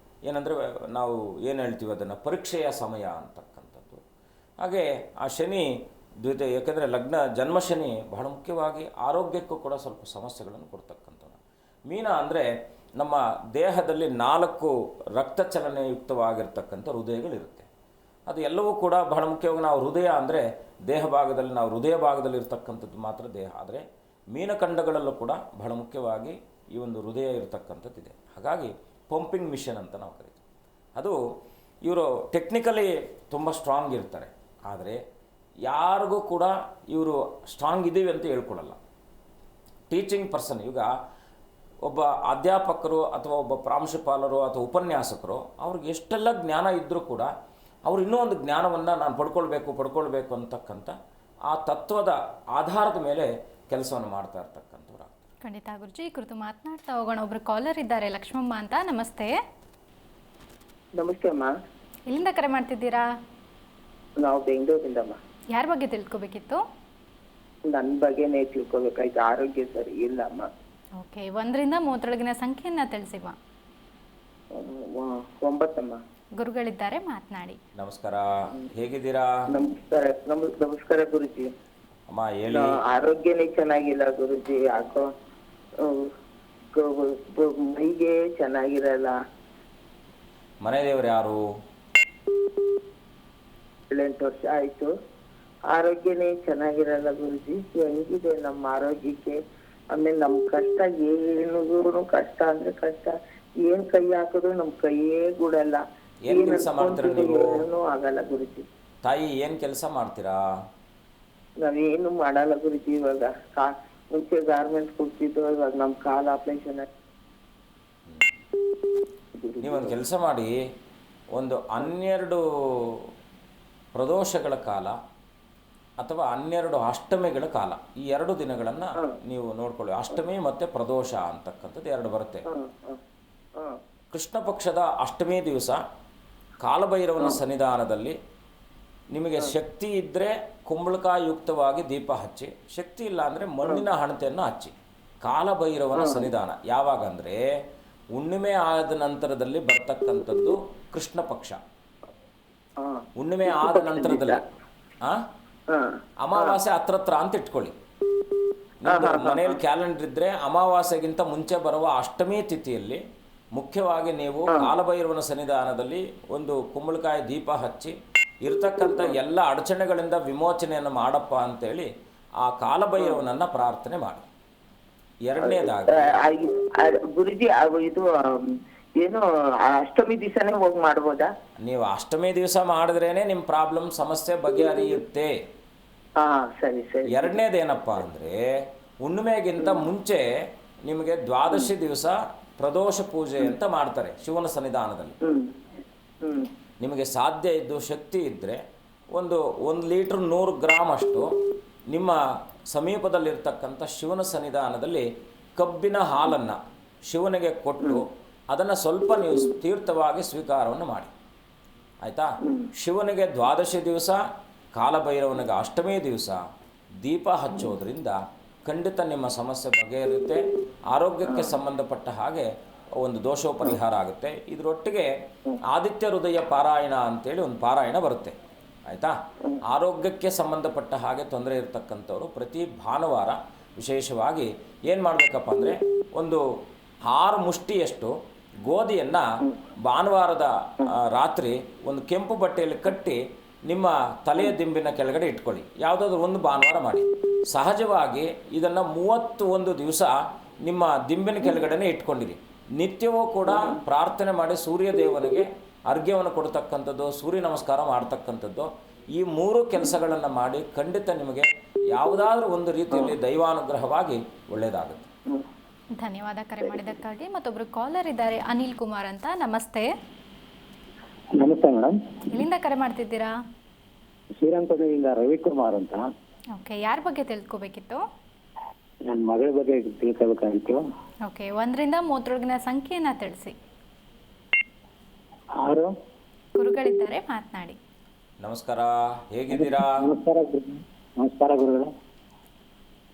ಏನಂದರೆ ನಾವು ಏನು ಹೇಳ್ತೀವಿ ಅದನ್ನು ಪರೀಕ್ಷೆಯ ಸಮಯ ಅಂತಕ್ಕಂಥದ್ದು. ಹಾಗೆ ಆ ಶನಿ ಯಾಕೆಂದರೆ ಜನ್ಮ ಶನಿ ಬಹಳ ಮುಖ್ಯವಾಗಿ ಆರೋಗ್ಯಕ್ಕೂ ಕೂಡ ಸ್ವಲ್ಪ ಸಮಸ್ಯೆಗಳನ್ನು ಕೊಡ್ತಕ್ಕಂಥದ್ದು. ಮೀನ ಅಂದರೆ ನಮ್ಮ ದೇಹದಲ್ಲಿ 4 ರಕ್ತ ಚಲನೆಯುಕ್ತವಾಗಿರ್ತಕ್ಕಂಥ ಹೃದಯಗಳಿರುತ್ತೆ. ಅದು ಎಲ್ಲವೂ ಕೂಡ ಬಹಳ ಮುಖ್ಯವಾಗಿ ನಾವು ಹೃದಯ ಅಂದರೆ ದೇಹ ಭಾಗದಲ್ಲಿ ನಾವು ಹೃದಯ ಭಾಗದಲ್ಲಿ ಇರ್ತಕ್ಕಂಥದ್ದು ಮಾತ್ರ ದೇಹ. ಆದರೆ ಮೀನಖಂಡಗಳಲ್ಲೂ ಕೂಡ ಬಹಳ ಮುಖ್ಯವಾಗಿ ಈ ಒಂದು ಹೃದಯ ಇರತಕ್ಕಂಥದ್ದಿದೆ. ಹಾಗಾಗಿ ಪಂಪಿಂಗ್ ಮಿಷನ್ ಅಂತ ನಾವು ಕರಿತೀವಿ. ಅದು ಇವರು ಟೆಕ್ನಿಕಲಿ ತುಂಬ ಸ್ಟ್ರಾಂಗ್ ಇರ್ತಾರೆ, ಆದರೆ ಯಾರಿಗೂ ಕೂಡ ಇವರು ಸ್ಟ್ರಾಂಗ್ ಇದ್ದೀವಿ ಅಂತ ಹೇಳ್ಕೊಳ್ಳಲ್ಲ. ಟೀಚಿಂಗ್ ಪರ್ಸನ್, ಈಗ ಒಬ್ಬ ಅಧ್ಯಾಪಕರು ಅಥವಾ ಒಬ್ಬ ಪ್ರಾಂಶುಪಾಲರು ಅಥವಾ ಉಪನ್ಯಾಸಕರು ಅವ್ರಿಗೆ ಎಷ್ಟೆಲ್ಲ ಜ್ಞಾನ ಇದ್ದರೂ ಕೂಡ ಅವರು ಇನ್ನೂ ಒಂದು ಜ್ಞಾನವನ್ನು ನಾನು ಪಡ್ಕೊಳ್ಬೇಕು ಅಂತಕ್ಕಂಥ ಆ ತತ್ವದ ಆಧಾರದ ಮೇಲೆ ಕೆಲಸವನ್ನು ಮಾಡ್ತಾ ಇರ್ತಕ್ಕಂಥವ್ರು. ಖಂಡಿತ ಗುರುಜಿ, ಈ ಕುರಿತು ಮಾತನಾಡ್ತಾ ಹೋಗೋಣ. ಒಬ್ರು ಕಾಲರ್ ಇದ್ದಾರೆ, ಲಕ್ಷ್ಮಮ್ಮ ಅಂತ. ನಮಸ್ತೆ. ನಮಸ್ತೆ ಅಮ್ಮ. ಎಲ್ಲಿಂದ ಕರೆ ಮಾಡ್ತಿದ್ದೀರಾ? ನಾವು ಬೆಂಗಳೂರಿಂದಮ್ಮ. ಯಾರ ಬಗ್ಗೆ ತಿಳ್ಕೊಬೇಕಿತ್ತು? ನನ್ನ ಬಗ್ಗೆನೇ ತಿಳ್ಕೊಬೇಕಾಯ್ತು. ಆರೋಗ್ಯ ಸರಿ ಇಲ್ಲ ಅಮ್ಮ. ಓಕೆ, 1ರಿಂದ 30 ಸಂಖ್ಯೆಯನ್ನ ತಿಳಿಸಿಮ್ಮ. 9 ಅಮ್ಮ. ಗುರುಗಳಿದ್ದಾರೆ, ಮಾತನಾಡಿ. ನಮಸ್ಕಾರ, ಹೇಗಿದ್ದೀರಾ? ನಮಸ್ಕಾರ ಗುರುಜಿ. ಅಮ್ಮ ಹೇಳಿ. ಆರೋಗ್ಯನೇ ಚೆನ್ನಾಗಿಲ್ಲ ಗುರುಜಿ. ಯಾಕೋ ಮೈಗೆ ಚೆನ್ನಾಗಿರಲ್ಲ. ಮನೆ ದೇವರು ಯಾರು? 7-8 ವರ್ಷ ಆಯ್ತು. ಆರೋಗ್ಯನೇ ಚೆನ್ನಾಗಿರಲ್ಲ ಗುರುಜಿ. ಹೆಂಗಿದೆ ನಮ್ಮ ಆರೋಗ್ಯಕ್ಕೆ? ಆಮೇಲೆ ನಮ್ ಕಷ್ಟ ಏನು ಕಷ್ಟ ಅಂದ್ರೆ ಕಷ್ಟ. ಏನ್ ಕೈ ಹಾಕಿದ್ರು ನಮ್ ಕೈಯೇ ಗುಡಲ್ಲ. ಏನ್ ಕೆಲಸ ಮಾಡ್ತೀರಾ ನೀವು? ಏನೂ ಆಗಲ್ಲ ಗುರುಜಿ. ತಾಯಿ ಏನ್ ಕೆಲಸ ಮಾಡ್ತೀರಾ? ನಾವೇನು ಮಾಡಲ್ಲ ಗುರುಜಿ. ಇವಾಗ ಮುಂಚೆ ಗಾರ್ಮೆಂಟ್ಸ್ ಕೊಡ್ತಿದ್ದು, ಇವಾಗ ನಮ್ ಕಾಲ್ ಆಪರೇಷನ್. ನೀವೊಂದು ಕೆಲಸ ಮಾಡಿ, ಒಂದು 12 ಪ್ರದೋಷಗಳ ಕಾಲ ಅಥವಾ 12 ಅಷ್ಟಮಿಗಳ ಕಾಲ, ಈ 2 ದಿನಗಳನ್ನು ನೀವು ನೋಡ್ಕೊಳ್ಳಿ. ಅಷ್ಟಮಿ ಮತ್ತು ಪ್ರದೋಷ ಅಂತಕ್ಕಂಥದ್ದು 2 ಬರುತ್ತೆ. ಕೃಷ್ಣ ಪಕ್ಷದ ಅಷ್ಟಮಿ ದಿವಸ ಕಾಲಭೈರವನ ಸನ್ನಿಧಾನದಲ್ಲಿ ನಿಮಗೆ ಶಕ್ತಿ ಇದ್ದರೆ ಕುಂಬಳಕಾಯುಕ್ತವಾಗಿ ದೀಪ ಹಚ್ಚಿ, ಶಕ್ತಿ ಇಲ್ಲ ಅಂದರೆ ಮಣ್ಣಿನ ಹಣತೆಯನ್ನು ಹಚ್ಚಿ. ಕಾಲಭೈರವನ ಸನ್ನಿಧಾನ ಯಾವಾಗ ಅಂದರೆ ಹುಣ್ಣಿಮೆ ಆದ ನಂತರದಲ್ಲಿ ಬರ್ತಕ್ಕಂಥದ್ದು ಕೃಷ್ಣ ಪಕ್ಷ. ಹುಣ್ಣಿಮೆ ಆದ ನಂತರದಲ್ಲಿ ಅಮಾವಾಸ್ಯೆ ಹತ್ರ ಅಂತ ಇಟ್ಕೊಳ್ಳಿ. ಮನೆಯಲ್ಲಿ ಕ್ಯಾಲೆಂಡರ್ ಇದ್ದರೆ ಅಮಾವಾಸ್ಯೆಗಿಂತ ಮುಂಚೆ ಬರುವ ಅಷ್ಟಮಿ ತಿಥಿಯಲ್ಲಿ ಮುಖ್ಯವಾಗಿ ನೀವು ಕಾಲಭೈರವನ ಸನ್ನಿಧಾನದಲ್ಲಿ ಒಂದು ಕುಂಬಳಕಾಯಿ ದೀಪ ಹಚ್ಚಿ ಇರ್ತಕ್ಕಂಥ ಎಲ್ಲ ಅಡಚಣೆಗಳಿಂದ ವಿಮೋಚನೆಯನ್ನು ಮಾಡಪ್ಪ ಅಂತೇಳಿ ಆ ಕಾಲಭೈರವನನ್ನು ಪ್ರಾರ್ಥನೆ ಮಾಡಿ. 2ನೇದಾಗಿ ಗುರುಜಿ ಇದು ಏನು ಅಷ್ಟಮಿ ದಿವಸನೇ ಹೋಗಿ ಮಾಡ್ಬೋದಾ? ನೀವು ಅಷ್ಟಮಿ ದಿವಸ ಮಾಡಿದ್ರೇನೆ ನಿಮ್ಮ ಪ್ರಾಬ್ಲಮ್ ಸಮಸ್ಯೆ ಬಗೆಹರಿಯುತ್ತೆ. ಸರಿ ಸರಿ. 2ನೇದೇನಪ್ಪ ಅಂದರೆ ಹುಣ್ಣಿಮೆಗಿಂತ ಮುಂಚೆ ನಿಮಗೆ ದ್ವಾದಶಿ ದಿವಸ ಪ್ರದೋಷ ಪೂಜೆ ಅಂತ ಮಾಡ್ತಾರೆ ಶಿವನ ಸನ್ನಿಧಾನದಲ್ಲಿ. ನಿಮಗೆ ಸಾಧ್ಯ ಇದ್ದು ಶಕ್ತಿ ಇದ್ದರೆ 1 ಲೀಟ್ರ್ 100 ಗ್ರಾಮ್ ಅಷ್ಟು ನಿಮ್ಮ ಸಮೀಪದಲ್ಲಿರ್ತಕ್ಕಂಥ ಶಿವನ ಸನ್ನಿಧಾನದಲ್ಲಿ ಕಬ್ಬಿನ ಹಾಲನ್ನು ಶಿವನಿಗೆ ಕೊಟ್ಟು ಅದನ್ನು ಸ್ವಲ್ಪ ನೀವು ತೀರ್ಥವಾಗಿ ಸ್ವೀಕಾರವನ್ನು ಮಾಡಿ. ಆಯಿತಾ? ಶಿವನಿಗೆ ದ್ವಾದಶಿ ದಿವಸ, ಕಾಲಭೈರವನಿಗೆ ಅಷ್ಟಮಿ ದಿವಸ ದೀಪ ಹಚ್ಚೋದ್ರಿಂದ ಖಂಡಿತ ನಿಮ್ಮ ಸಮಸ್ಯೆ ಬಗೆಹರಿಯುತ್ತೆ. ಆರೋಗ್ಯಕ್ಕೆ ಸಂಬಂಧಪಟ್ಟ ಹಾಗೆ ಒಂದು ದೋಷ ಪರಿಹಾರ ಆಗುತ್ತೆ. ಇದರೊಟ್ಟಿಗೆ ಆದಿತ್ಯ ಹೃದಯ ಪಾರಾಯಣ ಅಂತೇಳಿ ಒಂದು ಪಾರಾಯಣ ಬರುತ್ತೆ. ಆಯಿತಾ? ಆರೋಗ್ಯಕ್ಕೆ ಸಂಬಂಧಪಟ್ಟ ಹಾಗೆ ತೊಂದರೆ ಇರತಕ್ಕಂಥವ್ರು ಪ್ರತಿ ಭಾನುವಾರ ವಿಶೇಷವಾಗಿ ಏನು ಮಾಡಬೇಕಪ್ಪ ಅಂದರೆ, ಒಂದು 6 ಮುಷ್ಟಿಯಷ್ಟು ಗೋಧಿಯನ್ನು ಭಾನುವಾರದ ರಾತ್ರಿ ಒಂದು ಕೆಂಪು ಬಟ್ಟೆಯಲ್ಲಿ ಕಟ್ಟಿ ನಿಮ್ಮ ತಲೆಯ ದಿಂಬಿನ ಕೆಳಗಡೆ ಇಟ್ಕೊಳ್ಳಿ. ಯಾವುದಾದ್ರೂ ಒಂದು ಭಾನುವಾರ ಮಾಡಿ. ಸಹಜವಾಗಿ ಇದನ್ನು 31 ದಿವಸ ನಿಮ್ಮ ದಿಂಬಿನ ಕೆಳಗಡೆನೇ ಇಟ್ಕೊಂಡಿರಿ. ನಿತ್ಯವೂ ಕೂಡ ಪ್ರಾರ್ಥನೆ ಮಾಡಿ ಸೂರ್ಯ ದೇವನಿಗೆ ಅರ್ಘ್ಯವನ್ನು ಕೊಡ್ತಕ್ಕಂಥದ್ದು, ಸೂರ್ಯ ನಮಸ್ಕಾರ ಮಾಡ್ತಕ್ಕಂಥದ್ದು, ಈ 3 ಕೆಲಸಗಳನ್ನು ಮಾಡಿ ಖಂಡಿತ ನಿಮಗೆ ಯಾವುದಾದ್ರೂ ಒಂದು ರೀತಿಯಲ್ಲಿ ದೈವಾನುಗ್ರಹವಾಗಿ ಒಳ್ಳೆಯದಾಗುತ್ತೆ. ಧನ್ಯವಾದ ಕರೆ ಮಾಡಿದ್ದಕ್ಕಾಗಿ. ಮತ್ತೊಬ್ಬರು ಕಾಲರ್ ಇದ್ದಾರೆ, ಅನಿಲ್ ಕುಮಾರ್ ಅಂತ. ನಮಸ್ತೆ. ನಮಸ್ತೆ ಮೇಡಮ್. ಎಲ್ಲಿಂದ ಕರೆ ಮಾಡ್ತಿದ್ದೀರಾ? ಶ್ರೀರಂಗಪಟ್ಟಣದಿಂದ ರವಿಕುಮಾರ್ ಅಂತ. ಓಕೆ, ಯಾರ ಬಗ್ಗೆ ತಿಳ್ಕೊಬೇಕಿತ್ತು? ನನ್ನ ಮಗಳ ಬಗ್ಗೆ ತಿಳ್ಕೋಬೇಕಾಗಿತ್ತು. ಓಕೆ, 1ರಿಂದ 30 ಸಂಖ್ಯೆಯನ್ನು ತಿಳಿಸಿ. 6. ಗುರುಗಳಿದ್ದಾರೆ, ಮಾತನಾಡಿ. ನಮಸ್ಕಾರ, ಹೇಗಿದ್ದೀರಾ? ನಮಸ್ಕಾರ ಗುರುಗಳೇ.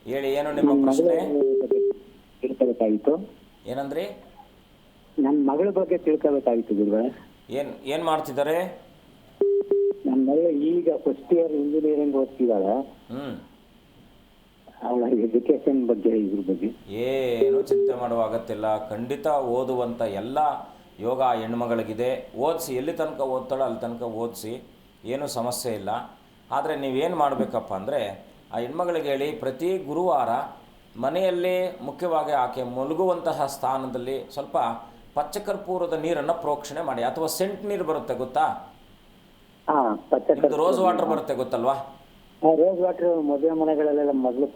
ಹೇಳಿ, ಏನು ನಿಮ್ಮ ಪ್ರಶ್ನೆ? ತಿಳ್ಕೋಬೇಕಾಗಿತ್ತು. ಏನಂದ್ರಿ? ನನ್ನ ಮಗಳ ಬಗ್ಗೆ ತಿಳ್ಕೋಬೇಕಾಗಿತ್ತು ಗುರುಗಳೇ. ಏನು ಮಾಡ್ತಿದ್ದಾರೆ? ನನ್ನ ಮಗಳು ಈಗ ಫಸ್ಟ್ ಇಯರ್ ಇಂಜಿನಿಯರಿಂಗ್ ಓದ್ತಿದ್ದಾಳೆ. ಅವಳ ಎಜುಕೇಶನ್ ಬಗ್ಗೆ, ಇದ್ರ ಬಗ್ಗೆ ಏನು ಚಿಂತೆ ಮಾಡುವ ಅಗತ್ಯವಿಲ್ಲ. ಖಂಡಿತ ಓದುವಂಥ ಎಲ್ಲ ಯೋಗ ಹೆಣ್ಮಗಳಿಗಿದೆ. ಓದಿಸಿ, ಎಲ್ಲಿ ತನಕ ಓದ್ತಾಳೋ ಅಲ್ಲಿ ತನಕ ಓದಿಸಿ, ಏನೂ ಸಮಸ್ಯೆ ಇಲ್ಲ. ಆದರೆ ನೀವೇನು ಮಾಡಬೇಕಪ್ಪ ಅಂದರೆ, ಆ ಹೆಣ್ಮಗಳಿಗೆ ಹೇಳಿ ಪ್ರತಿ ಗುರುವಾರ ಮನೆಯಲ್ಲಿ ಮುಖ್ಯವಾಗಿ ಆಕೆ ಮಲಗುವಂತಹ ಸ್ಥಾನದಲ್ಲಿ ಸ್ವಲ್ಪ ಪಚ್ಚಕರ್ಪೂರದ ನೀರನ್ನು ಪ್ರೋಕ್ಷಣೆ ಮಾಡಿ. ಅಥವಾ ಸೆಂಟ್ ನೀರು ಬರುತ್ತೆ ಗೊತ್ತಾ? ನಿಮ್ದು ರೋಸ್ ವಾಟರ್ ಬರುತ್ತೆ ಗೊತ್ತಲ್ವಾ? ರೋಸ್ ವಾಟರ್ ಮದುವೆ ಮನೆಗಳಲ್ಲೆಲ್ಲ ಮೊದಲು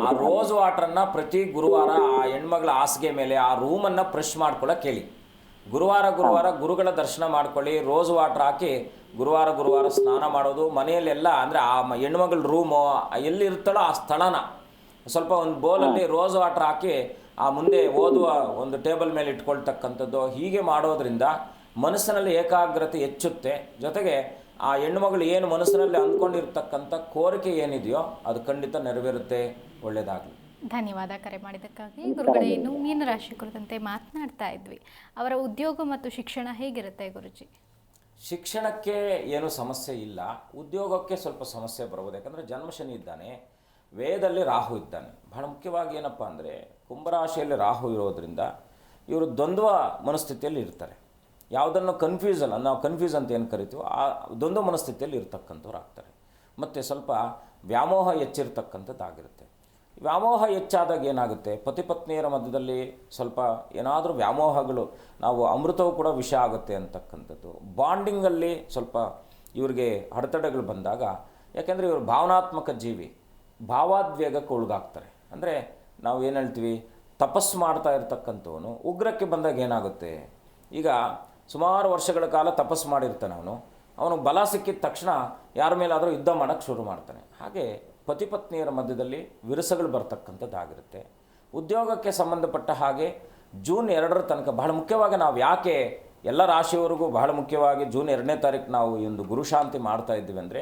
ಆ ರೋಸ್ ವಾಟರನ್ನು ಪ್ರತಿ ಗುರುವಾರ ಆ ಹೆಣ್ಮಗಳ ಹಾಸಿಗೆ ಮೇಲೆ ಆ ರೂಮನ್ನು ಫ್ರೆಶ್ ಮಾಡ್ಕೊಳ್ಳೋಕೆ ಹೇಳಿ. ಗುರುವಾರ ಗುರುಗಳ ದರ್ಶನ ಮಾಡ್ಕೊಳ್ಳಿ. ರೋಸ್ ವಾಟರ್ ಹಾಕಿ ಗುರುವಾರ ಸ್ನಾನ ಮಾಡೋದು. ಮನೆಯಲ್ಲೆಲ್ಲ ಅಂದರೆ ಆ ಹೆಣ್ಮಗಳ ರೂಮು ಎಲ್ಲಿ ಇರ್ತಾಳೋ ಆ ಸ್ಥಳನ ಸ್ವಲ್ಪ ಒಂದು ಬೌಲಲ್ಲಿ ರೋಸ್ ವಾಟರ್ ಹಾಕಿ ಆ ಮುಂದೆ ಓದುವ ಒಂದು ಟೇಬಲ್ ಮೇಲೆ ಇಟ್ಕೊಳ್ತಕ್ಕಂಥದ್ದು. ಹೀಗೆ ಮಾಡೋದ್ರಿಂದ ಮನಸ್ಸಿನಲ್ಲಿ ಏಕಾಗ್ರತೆ ಹೆಚ್ಚುತ್ತೆ. ಜೊತೆಗೆ ಆ ಹೆಣ್ಣುಮಗಳು ಏನು ಮನಸ್ಸಿನಲ್ಲಿ ಅಂದ್ಕೊಂಡಿರ್ತಕ್ಕಂಥ ಕೋರಿಕೆ ಏನಿದೆಯೋ ಅದು ಖಂಡಿತ ನೆರವೇರುತ್ತೆ. ಒಳ್ಳೆಯದಾಗಲಿ. ಧನ್ಯವಾದ ಕರೆ ಮಾಡಿದ್ದಕ್ಕಾಗಿ. ಗುರುಗಳೇ, ಇನ್ನು ಮೀನರಾಶಿ ಕುರಿತಂತೆ ಮಾತನಾಡ್ತಾ ಇದ್ವಿ. ಅವರ ಉದ್ಯೋಗ ಮತ್ತು ಶಿಕ್ಷಣ ಹೇಗಿರುತ್ತೆ ಗುರುಜಿ? ಶಿಕ್ಷಣಕ್ಕೆ ಏನೂ ಸಮಸ್ಯೆ ಇಲ್ಲ. ಉದ್ಯೋಗಕ್ಕೆ ಸ್ವಲ್ಪ ಸಮಸ್ಯೆ ಬರ್ಬೋದು. ಯಾಕಂದರೆ ಜನ್ಮಶನಿ ಇದ್ದಾನೆ, ವೇದದಲ್ಲಿ ರಾಹು ಇದ್ದಾನೆ. ಬಹಳ ಮುಖ್ಯವಾಗಿ ಏನಪ್ಪ ಅಂದರೆ, ಕುಂಭರಾಶಿಯಲ್ಲಿ ರಾಹು ಇರೋದರಿಂದ ಇವರು ದ್ವಂದ್ವ ಮನಸ್ಥಿತಿಯಲ್ಲಿ ಇರ್ತಾರೆ. ಯಾವುದನ್ನು ನಾವು ಕನ್ಫ್ಯೂಸ್ ಅಂತ ಏನು ಕರಿತೀವೋ ಆ ದ್ವಂದ್ವ ಮನಸ್ಥಿತಿಯಲ್ಲಿ ಇರ್ತಕ್ಕಂಥವ್ರು ಆಗ್ತಾರೆ. ಮತ್ತು ಸ್ವಲ್ಪ ವ್ಯಾಮೋಹ ಹೆಚ್ಚಿರ್ತಕ್ಕಂಥದ್ದಾಗಿರುತ್ತೆ. ವ್ಯಾಮೋಹ ಹೆಚ್ಚಾದಾಗ ಏನಾಗುತ್ತೆ, ಪತಿ ಪತ್ನಿಯರ ಮಧ್ಯದಲ್ಲಿ ಸ್ವಲ್ಪ ಏನಾದರೂ ವ್ಯಾಮೋಹಗಳು, ನಾವು ಅಮೃತವೂ ಕೂಡ ವಿಷ ಆಗುತ್ತೆ ಅಂತಕ್ಕಂಥದ್ದು. ಬಾಂಡಿಂಗಲ್ಲಿ ಸ್ವಲ್ಪ ಇವರಿಗೆ ಅಡೆತಡೆಗಳು ಬಂದಾಗ, ಯಾಕೆಂದರೆ ಇವರು ಭಾವನಾತ್ಮಕ ಜೀವಿ, ಭಾವಾದ್ವೇಗಕ್ಕೆ ಒಳಗಾಗ್ತಾರೆ. ಅಂದರೆ ನಾವು ಏನು ಹೇಳ್ತೀವಿ, ತಪಸ್ಸು ಮಾಡ್ತಾ ಇರ್ತಕ್ಕಂಥವನು ಉಗ್ರಕ್ಕೆ ಬಂದಾಗ ಏನಾಗುತ್ತೆ, ಈಗ ಸುಮಾರು ವರ್ಷಗಳ ಕಾಲ ತಪಸ್ಸು ಮಾಡಿರ್ತಾನೆ ಅವನು ಬಲ ಸಿಕ್ಕಿದ ತಕ್ಷಣ ಯಾರ ಮೇಲಾದರೂ ಯುದ್ಧ ಮಾಡೋಕ್ಕೆ ಶುರು ಮಾಡ್ತಾನೆ. ಹಾಗೆ ಪತಿ ಪತ್ನಿಯರ ಮಧ್ಯದಲ್ಲಿ ವಿರಸಗಳು ಬರ್ತಕ್ಕಂಥದ್ದಾಗಿರುತ್ತೆ. ಉದ್ಯೋಗಕ್ಕೆ ಸಂಬಂಧಪಟ್ಟ ಹಾಗೆ ಜೂನ್ 2 ತನಕ ಬಹಳ ಮುಖ್ಯವಾಗಿ ನಾವು ಯಾಕೆ ಎಲ್ಲ ರಾಶಿಯವರೆಗೂ ಬಹಳ ಮುಖ್ಯವಾಗಿ ಜೂನ್ 2ನೇ ತಾರೀಕು ನಾವು ಈ ಒಂದು ಗುರುಶಾಂತಿ ಮಾಡ್ತಾ ಇದ್ದೀವಿ ಅಂದರೆ,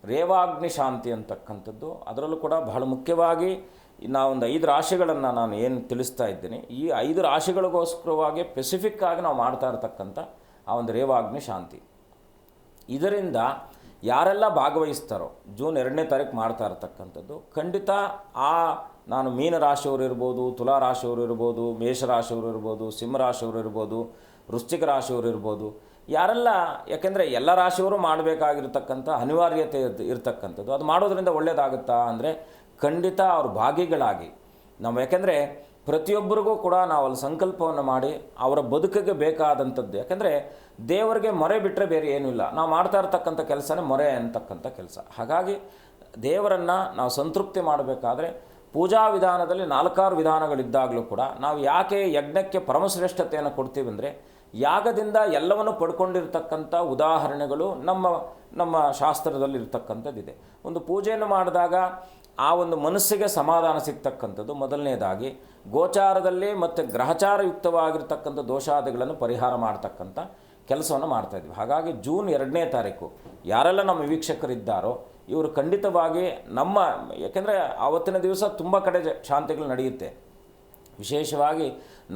ರೇವಾಗ್ನಿ ಶಾಂತಿ ಅಂತಕ್ಕಂಥದ್ದು. ಅದರಲ್ಲೂ ಕೂಡ ಬಹಳ ಮುಖ್ಯವಾಗಿ ನಾವೊಂದು 5 ರಾಶಿಗಳನ್ನು ನಾನು ಏನು ತಿಳಿಸ್ತಾ ಇದ್ದೀನಿ, ಈ 5 ರಾಶಿಗಳಿಗೋಸ್ಕರವಾಗಿ ಸ್ಪೆಸಿಫಿಕ್ ಆಗಿ ನಾವು ಮಾಡ್ತಾ ಇರ್ತಕ್ಕಂಥ ಆ ಒಂದು ರೇವಾಗ್ನಿ ಶಾಂತಿ. ಇದರಿಂದ ಯಾರೆಲ್ಲ ಭಾಗವಹಿಸ್ತಾರೋ ಜೂನ್ 2ನೇ ತಾರೀಕು ಮಾಡ್ತಾ ಇರ್ತಕ್ಕಂಥದ್ದು ಖಂಡಿತ ನಾನು ಮೀನರಾಶಿಯವರು ಇರ್ಬೋದು, ತುಲಾ ರಾಶಿಯವರು ಇರ್ಬೋದು, ಮೇಷರಾಶಿಯವರು ಇರ್ಬೋದು, ಸಿಂಹರಾಶಿಯವರು ಇರ್ಬೋದು, ವೃಶ್ಚಿಕ ರಾಶಿಯವರು ಇರ್ಬೋದು, ಯಾರೆಲ್ಲ, ಯಾಕೆಂದರೆ ಎಲ್ಲ ರಾಶಿಯವರು ಮಾಡಬೇಕಾಗಿರ್ತಕ್ಕಂಥ ಅನಿವಾರ್ಯತೆ ಇರ್ತಕ್ಕಂಥದ್ದು. ಅದು ಮಾಡೋದ್ರಿಂದ ಒಳ್ಳೆಯದಾಗುತ್ತಾ ಅಂದರೆ ಖಂಡಿತ ಅವ್ರ ಭಾಗಿಗಳಾಗಿ ನಾವು, ಯಾಕೆಂದರೆ ಪ್ರತಿಯೊಬ್ಬರಿಗೂ ಕೂಡ ನಾವು ಅಲ್ಲಿ ಸಂಕಲ್ಪವನ್ನು ಮಾಡಿ ಅವರ ಬದುಕಿಗೆ ಬೇಕಾದಂಥದ್ದು. ಯಾಕೆಂದರೆ ದೇವರಿಗೆ ಮೊರೆ ಬಿಟ್ಟರೆ ಬೇರೆ ಏನೂ ಇಲ್ಲ. ನಾವು ಮಾಡ್ತಾ ಇರ್ತಕ್ಕಂಥ ಕೆಲಸನೇ ಮೊರೆ ಅಂತಕ್ಕಂಥ ಕೆಲಸ. ಹಾಗಾಗಿ ದೇವರನ್ನು ನಾವು ಸಂತೃಪ್ತಿ ಮಾಡಬೇಕಾದ್ರೆ ಪೂಜಾ ವಿಧಾನದಲ್ಲಿ 4 ವಿಧಾನಗಳಿದ್ದಾಗಲೂ ಕೂಡ ನಾವು ಯಾಕೆ ಯಜ್ಞಕ್ಕೆ ಪರಮಶ್ರೇಷ್ಠತೆಯನ್ನು ಕೊಡ್ತೀವಿ ಅಂದರೆ, ಯಾಗದಿಂದ ಎಲ್ಲವನ್ನು ಪಡ್ಕೊಂಡಿರ್ತಕ್ಕಂಥ ಉದಾಹರಣೆಗಳು ನಮ್ಮ ಶಾಸ್ತ್ರದಲ್ಲಿ ಇರ್ತಕ್ಕಂಥದ್ದಿದೆ. ಒಂದು ಪೂಜೆಯನ್ನು ಮಾಡಿದಾಗ ಆ ಒಂದು ಮನಸ್ಸಿಗೆ ಸಮಾಧಾನ ಸಿಗ್ತಕ್ಕಂಥದ್ದು ಮೊದಲನೇದಾಗಿ. ಗೋಚಾರದಲ್ಲಿ ಮತ್ತು ಗ್ರಹಚಾರಯುಕ್ತವಾಗಿರ್ತಕ್ಕಂಥ ದೋಷಾದಿಗಳನ್ನು ಪರಿಹಾರ ಮಾಡ್ತಕ್ಕಂಥ ಕೆಲಸವನ್ನು ಮಾಡ್ತಾಯಿದ್ವಿ. ಹಾಗಾಗಿ ಜೂನ್ 2ನೇ ತಾರೀಕು ಯಾರೆಲ್ಲ ನಮ್ಮ ವೀಕ್ಷಕರಿದ್ದಾರೋ ಇವರು ಖಂಡಿತವಾಗಿ ಯಾಕೆಂದರೆ ಆವತ್ತಿನ ದಿವಸ ತುಂಬ ಕಡೆ ಶಾಂತಿಗಳು ನಡೆಯುತ್ತೆ. ವಿಶೇಷವಾಗಿ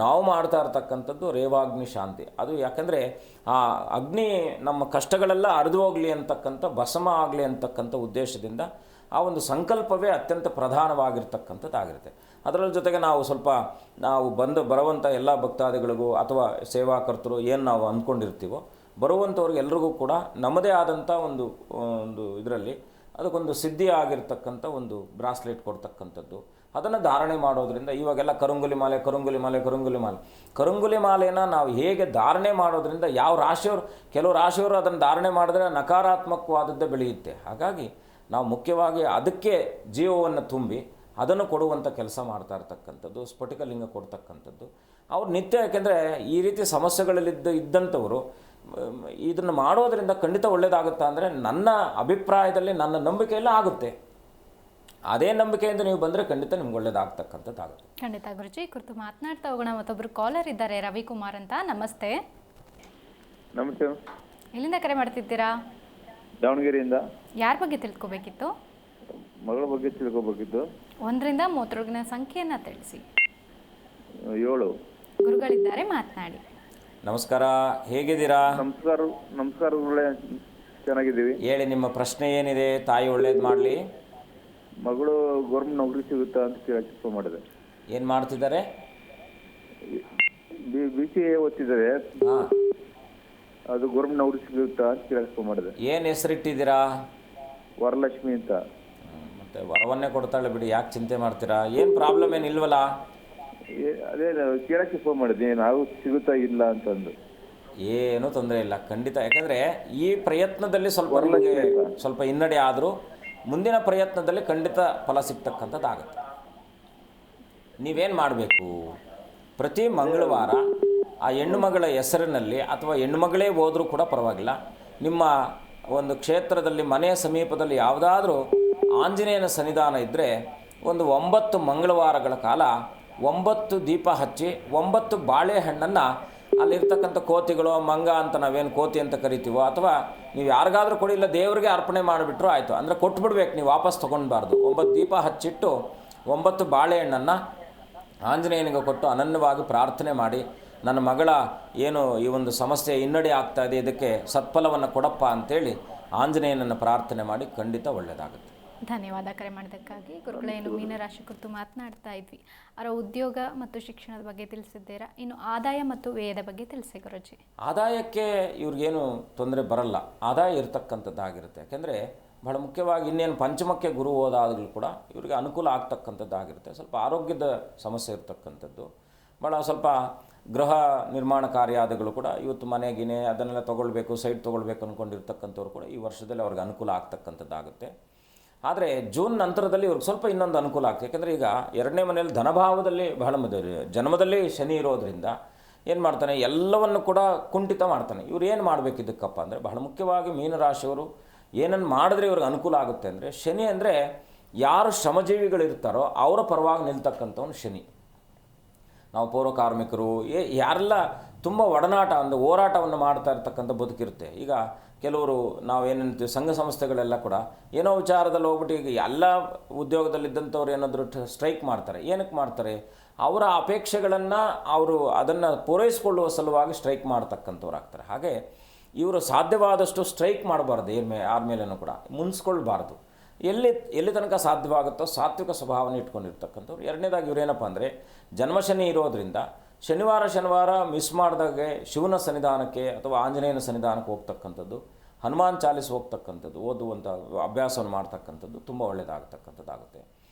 ನಾವು ಮಾಡ್ತಾ ಇರ್ತಕ್ಕಂಥದ್ದು ರೇವಾಗ್ನಿ ಶಾಂತಿ. ಅದು ಯಾಕೆಂದರೆ ಆ ಅಗ್ನಿ ನಮ್ಮ ಕಷ್ಟಗಳೆಲ್ಲ ಅರಿದು ಹೋಗಲಿ ಅಂತಕ್ಕಂಥ, ಭಸ್ಮ ಆಗಲಿ ಅಂತಕ್ಕಂಥ ಉದ್ದೇಶದಿಂದ ಆ ಒಂದು ಸಂಕಲ್ಪವೇ ಅತ್ಯಂತ ಪ್ರಧಾನವಾಗಿರ್ತಕ್ಕಂಥದ್ದಾಗಿರುತ್ತೆ. ಅದರ ಜೊತೆಗೆ ನಾವು ಬರುವಂಥ ಎಲ್ಲ ಭಕ್ತಾದಿಗಳಿಗೂ ಅಥವಾ ಸೇವಾಕರ್ತರು ಏನು ನಾವು ಅಂದ್ಕೊಂಡಿರ್ತೀವೋ ಬರುವಂಥವ್ರಿಗೆ ಎಲ್ರಿಗೂ ಕೂಡ ನಮ್ಮದೇ ಆದಂಥ ಒಂದು ಒಂದು ಇದರಲ್ಲಿ ಅದಕ್ಕೊಂದು ಸಿದ್ಧಿ ಆಗಿರ್ತಕ್ಕಂಥ ಒಂದು ಬ್ರಾಸ್ಲೆಟ್ ಕೊಡ್ತಕ್ಕಂಥದ್ದು, ಅದನ್ನು ಧಾರಣೆ ಮಾಡೋದ್ರಿಂದ ಇವಾಗೆಲ್ಲ ಕರುಂಗುಲಿ ಮಾಲೆನ ನಾವು ಹೇಗೆ ಧಾರಣೆ ಮಾಡೋದ್ರಿಂದ ಯಾವ ರಾಶಿಯವರು, ಕೆಲವು ರಾಶಿಯವರು ಅದನ್ನು ಧಾರಣೆ ಮಾಡಿದ್ರೆ ನಕಾರಾತ್ಮಕವಾದದ್ದೇ ಬೆಳೆಯುತ್ತೆ. ಹಾಗಾಗಿ ನಾವು ಮುಖ್ಯವಾಗಿ ಅದಕ್ಕೆ ಜೀವವನ್ನು ತುಂಬಿ ಅದನ್ನು ಕೊಡುವಂಥ ಕೆಲಸ ಮಾಡ್ತಾ ಇರ್ತಕ್ಕಂಥದ್ದು, ಸ್ಫಟಿಕಲಿಂಗ ಕೊಡ್ತಕ್ಕಂಥದ್ದು ಅವ್ರು ನಿತ್ಯ. ಯಾಕೆಂದರೆ ಈ ರೀತಿ ಸಮಸ್ಯೆಗಳಲ್ಲಿದ್ದಂಥವರು ಇದನ್ನು ಮಾಡೋದರಿಂದ ಖಂಡಿತ ಒಳ್ಳೆಯದಾಗುತ್ತಾ ಅಂದರೆ ನನ್ನ ಅಭಿಪ್ರಾಯದಲ್ಲಿ, ನನ್ನ ನಂಬಿಕೆಯೆಲ್ಲ ಆಗುತ್ತೆ. ಅದೇ ನಂಬಿಕೆಯಿಂದ ನೀವು ಬಂದರೆ ಖಂಡಿತ ನಿಮ್ಗೆ ಒಳ್ಳೇದಾಗ್ತಕ್ಕಂಥದ್ದಾಗುತ್ತೆ. ಖಂಡಿತ ಗುರುಜಿ. ಕುರಿತು ಮಾತನಾಡ್ತಾ ಹೋಗೋಣ. ಮತ್ತೊಬ್ಬರು ಕಾಲರ್ ಇದ್ದಾರೆ, ರವಿಕುಮಾರ್ ಅಂತ. ನಮಸ್ತೆ. ನಮಸ್ತೆ. ಎಲ್ಲಿಂದ ಕರೆ ಮಾಡ್ತಿದ್ದೀರಾ? ದಾವಣಗೆರೆಯಿಂದ. ಯಾರ ಬಗ್ಗೆ ತಿಳ್ಕೊಬೇಕಿತ್ತು? ಮಗಳ ಬಗ್ಗೆ ತಿಳ್ಕೊಬೇಕಿತ್ತು. 1ರಿಂದ 30 ಸಂಖ್ಯೆಯನ್ನು ತಿಳಿಸಿ. 7. ಗುರುಗಳಿದ್ದಾರೆ, ಮಾತನಾಡಿ. ನಮಸ್ಕಾರ, ಹೇಗಿದ್ದೀರಾ? ನಮಸ್ಕಾರ ಒಳ್ಳೆ ಚೆನ್ನಾಗಿದ್ದೀವಿ. ಹೇಳಿ, ನಿಮ್ಮ ಪ್ರಶ್ನೆ ಏನಿದೆ? ತಾಯಿ ಒಳ್ಳೇದು ಮಾಡಲಿ. ಮಗಳು ಗೌರ್ಮೆಂಟ್ ನೌಕರಿ ಸಿಗುತ್ತಾ ಅಂತ ಕೇಳಕ್ಕೆ ಫೋನ್ ಮಾಡಿದೆ. ಏನು ಮಾಡ್ತಿದ್ದಾರೆ? BCA ಓದ್ತಿದ್ದಾರೆ. ಹಾಂ, ಅದು ಗೌರ್ಮೆಂಟ್ ನೌಕರಿ ಸಿಗುತ್ತಾ ಅಂತ ಕೇಳಕ್ಕೆ ಫೋನ್ ಮಾಡಿದೆ. ಏನು ಹೆಸರಿಟ್ಟಿದ್ದೀರಾ? ವರಲಕ್ಷ್ಮಿ ಅಂತ. ಮತ್ತೆ ವರವನ್ನೇ ಕೊಡ್ತಾಳೆ ಬಿಡಿ, ಯಾಕೆ ಚಿಂತೆ ಮಾಡ್ತೀರಾ? ಏನು ಪ್ರಾಬ್ಲಮ್ ಏನು ಇಲ್ವಲ್ಲ? ಅದೇ ಕೇಳಕ್ಕೆ ಫೋನ್ ಮಾಡಿದೆ, ನಾವು ಸಿಗುತ್ತಾ ಇಲ್ಲ ಅಂತಂದು. ಏನೂ ತೊಂದರೆ ಇಲ್ಲ, ಖಂಡಿತ. ಯಾಕಂದರೆ ಈ ಪ್ರಯತ್ನದಲ್ಲಿ ಸ್ವಲ್ಪ ಹಿನ್ನಡೆ ಆದರೂ ಮುಂದಿನ ಪ್ರಯತ್ನದಲ್ಲಿ ಖಂಡಿತ ಫಲ ಸಿಗ್ತಕ್ಕಂಥದ್ದಾಗುತ್ತೆ. ನೀವೇನು ಮಾಡಬೇಕು? ಪ್ರತಿ ಮಂಗಳವಾರ ಆ ಹೆಣ್ಣುಮಗಳ ಹೆಸರಿನಲ್ಲಿ, ಅಥವಾ ಹೆಣ್ಣುಮಗಳೇ ಹೋದರೂ ಕೂಡ ಪರವಾಗಿಲ್ಲ, ನಿಮ್ಮ ಒಂದು ಕ್ಷೇತ್ರದಲ್ಲಿ ಮನೆಯ ಸಮೀಪದಲ್ಲಿ ಯಾವುದಾದ್ರೂ ಆಂಜನೇಯನ ಸನ್ನಿಧಾನ ಇದ್ದರೆ ಒಂದು 9 ಮಂಗಳವಾರಗಳ ಕಾಲ 9 ದೀಪ ಹಚ್ಚಿ 9 ಬಾಳೆಹಣ್ಣನ್ನು ಅಲ್ಲಿರ್ತಕ್ಕಂಥ ಕೋತಿಗಳು, ಮಂಗ ಅಂತ ನಾವೇನು ಕೋತಿ ಅಂತ ಕರಿತೀವೋ, ಅಥವಾ ನೀವು ಯಾರಿಗಾದ್ರೂ ಕೊಡಿ, ಇಲ್ಲ ದೇವರಿಗೆ ಅರ್ಪಣೆ ಮಾಡಿಬಿಟ್ರು ಆಯಿತು. ಅಂದರೆ ಕೊಟ್ಬಿಡ್ಬೇಕು, ನೀವು ವಾಪಸ್ ತೊಗೊಳ್ಬಾರ್ದು. 9 ದೀಪ ಹಚ್ಚಿಟ್ಟು 9 ಬಾಳೆಹಣ್ಣನ್ನು ಆಂಜನೇಯನಿಗೆ ಕೊಟ್ಟು ಅನನ್ಯವಾಗಿ ಪ್ರಾರ್ಥನೆ ಮಾಡಿ, ನನ್ನ ಮಗಳ ಏನು ಈ ಒಂದು ಸಮಸ್ಯೆ ಹಿನ್ನಡೆ ಆಗ್ತಾ ಇದೆ, ಇದಕ್ಕೆ ಸತ್ಫಲವನ್ನು ಕೊಡಪ್ಪ ಅಂತೇಳಿ ಆಂಜನೇಯನನ್ನು ಪ್ರಾರ್ಥನೆ ಮಾಡಿ, ಖಂಡಿತ ಒಳ್ಳೆಯದಾಗುತ್ತೆ. ಧನ್ಯವಾದ ಕರೆ ಮಾಡೋದಕ್ಕಾಗಿ. ಗುರುಗಳೇನು ಮೀನರಾಶಿ ಕುರಿತು ಮಾತನಾಡ್ತಾ ಇದ್ವಿ, ಅವರ ಉದ್ಯೋಗ ಮತ್ತು ಶಿಕ್ಷಣದ ಬಗ್ಗೆ ತಿಳಿಸಿದ್ದೀರಾ. ಇನ್ನು ಆದಾಯ ಮತ್ತು ವ್ಯಯದ ಬಗ್ಗೆ ತಿಳಿಸಿ ಗುರುಜಿ. ಆದಾಯಕ್ಕೆ ಇವ್ರಿಗೇನು ತೊಂದರೆ ಬರಲ್ಲ, ಆದಾಯ ಇರ್ತಕ್ಕಂಥದ್ದಾಗಿರುತ್ತೆ. ಯಾಕೆಂದರೆ ಬಹಳ ಮುಖ್ಯವಾಗಿ ಇನ್ನೇನು ಪಂಚಮಕ್ಕೆ ಗುರು ಹೋದಾಗಲೂ ಕೂಡ ಇವರಿಗೆ ಅನುಕೂಲ ಆಗ್ತಕ್ಕಂಥದ್ದಾಗಿರುತ್ತೆ. ಸ್ವಲ್ಪ ಆರೋಗ್ಯದ ಸಮಸ್ಯೆ ಇರ್ತಕ್ಕಂಥದ್ದು, ಭಾಳ ಸ್ವಲ್ಪ ಗೃಹ ನಿರ್ಮಾಣ ಕಾರ್ಯಾದಿಗಳು ಕೂಡ, ಇವತ್ತು ಮನೆಗಿನೇ ಅದನ್ನೆಲ್ಲ ತೊಗೊಳ್ಬೇಕು, ಸೈಟ್ ತೊಗೊಳ್ಬೇಕು ಅಂದ್ಕೊಂಡಿರ್ತಕ್ಕಂಥವ್ರು ಕೂಡ ಈ ವರ್ಷದಲ್ಲಿ ಅವ್ರಿಗೆ ಅನುಕೂಲ ಆಗ್ತಕ್ಕಂಥದ್ದಾಗುತ್ತೆ. ಆದರೆ ಜೂನ್ ನಂತರದಲ್ಲಿ ಇವ್ರಿಗೆ ಸ್ವಲ್ಪ ಇನ್ನೊಂದು ಅನುಕೂಲ ಆಗ್ತದೆ. ಯಾಕೆಂದರೆ ಈಗ 2ನೇ ಮನೆಯಲ್ಲಿ ಧನಭಾವದಲ್ಲಿ ಬಹಳ ಜನ್ಮದಲ್ಲಿ ಶನಿ ಇರೋದರಿಂದ ಏನು ಮಾಡ್ತಾನೆ, ಎಲ್ಲವನ್ನು ಕೂಡ ಕುಂಠಿತ ಮಾಡ್ತಾನೆ. ಇವ್ರು ಏನು ಮಾಡಬೇಕಿದ್ದಕ್ಕಪ್ಪ ಅಂದರೆ, ಬಹಳ ಮುಖ್ಯವಾಗಿ ಮೀನರಾಶಿಯವರು ಏನನ್ನು ಮಾಡಿದ್ರೆ ಇವ್ರಿಗೆ ಅನುಕೂಲ ಆಗುತ್ತೆ ಅಂದರೆ, ಶನಿ ಅಂದರೆ ಯಾರು ಶ್ರಮಜೀವಿಗಳಿರ್ತಾರೋ ಅವರ ಪರವಾಗಿ ನಿಲ್ತಕ್ಕಂಥವನು ಶನಿ. ನಾವು ಪೌರ ಕಾರ್ಮಿಕರು, ಯಾರೆಲ್ಲ ತುಂಬ ಒಡನಾಟ, ಒಂದು ಹೋರಾಟವನ್ನು ಮಾಡ್ತಾ ಇರ್ತಕ್ಕಂಥ ಬದುಕಿರುತ್ತೆ. ಈಗ ಕೆಲವರು ನಾವೇನಂತೀವಿ ಸಂಘ ಸಂಸ್ಥೆಗಳೆಲ್ಲ ಕೂಡ ಏನೋ ವಿಚಾರದಲ್ಲಿ ಹೋಗ್ಬಿಟ್ಟು, ಈಗ ಎಲ್ಲ ಉದ್ಯೋಗದಲ್ಲಿದ್ದಂಥವ್ರು ಏನಾದರೂ ಸ್ಟ್ರೈಕ್ ಮಾಡ್ತಾರೆ. ಏನಕ್ಕೆ ಮಾಡ್ತಾರೆ? ಅವರ ಅಪೇಕ್ಷೆಗಳನ್ನು ಅವರು ಅದನ್ನು ಪೂರೈಸಿಕೊಳ್ಳುವ ಸಲುವಾಗಿ ಸ್ಟ್ರೈಕ್ ಮಾಡ್ತಕ್ಕಂಥವ್ರು ಆಗ್ತಾರೆ. ಹಾಗೆ ಇವರು ಸಾಧ್ಯವಾದಷ್ಟು ಸ್ಟ್ರೈಕ್ ಮಾಡಬಾರ್ದು, ಯಾರ ಮೇಲೇನೂ ಕೂಡ ಮುನ್ಸ್ಕೊಳ್ಬಾರ್ದು. ಎಲ್ಲಿ ತನಕ ಸಾಧ್ಯವಾಗುತ್ತೋ ಸಾತ್ವಿಕ ಸ್ವಭಾವನ ಇಟ್ಕೊಂಡಿರ್ತಕ್ಕಂಥವ್ರು. 2ನೇದಾಗಿ ಇವರೇನಪ್ಪ ಅಂದರೆ, ಜನ್ಮಶನಿ ಇರೋದರಿಂದ ಶನಿವಾರ ಮಿಸ್ ಮಾಡಿದಾಗೆ ಶಿವನ ಸನ್ನಿಧಾನಕ್ಕೆ ಅಥವಾ ಆಂಜನೇಯನ ಸನ್ನಿಧಾನಕ್ಕೆ ಹೋಗ್ತಕ್ಕಂಥದ್ದು, ಹನುಮಾನ್ ಚಾಲಿಸ್ ಹೋಗ್ತಕ್ಕಂಥದ್ದು, ಓದುವಂಥ ಅಭ್ಯಾಸವನ್ನು ಮಾಡ್ತಕ್ಕಂಥದ್ದು ತುಂಬ ಒಳ್ಳೆಯದಾಗತಕ್ಕಂಥದ್ದಾಗುತ್ತೆ.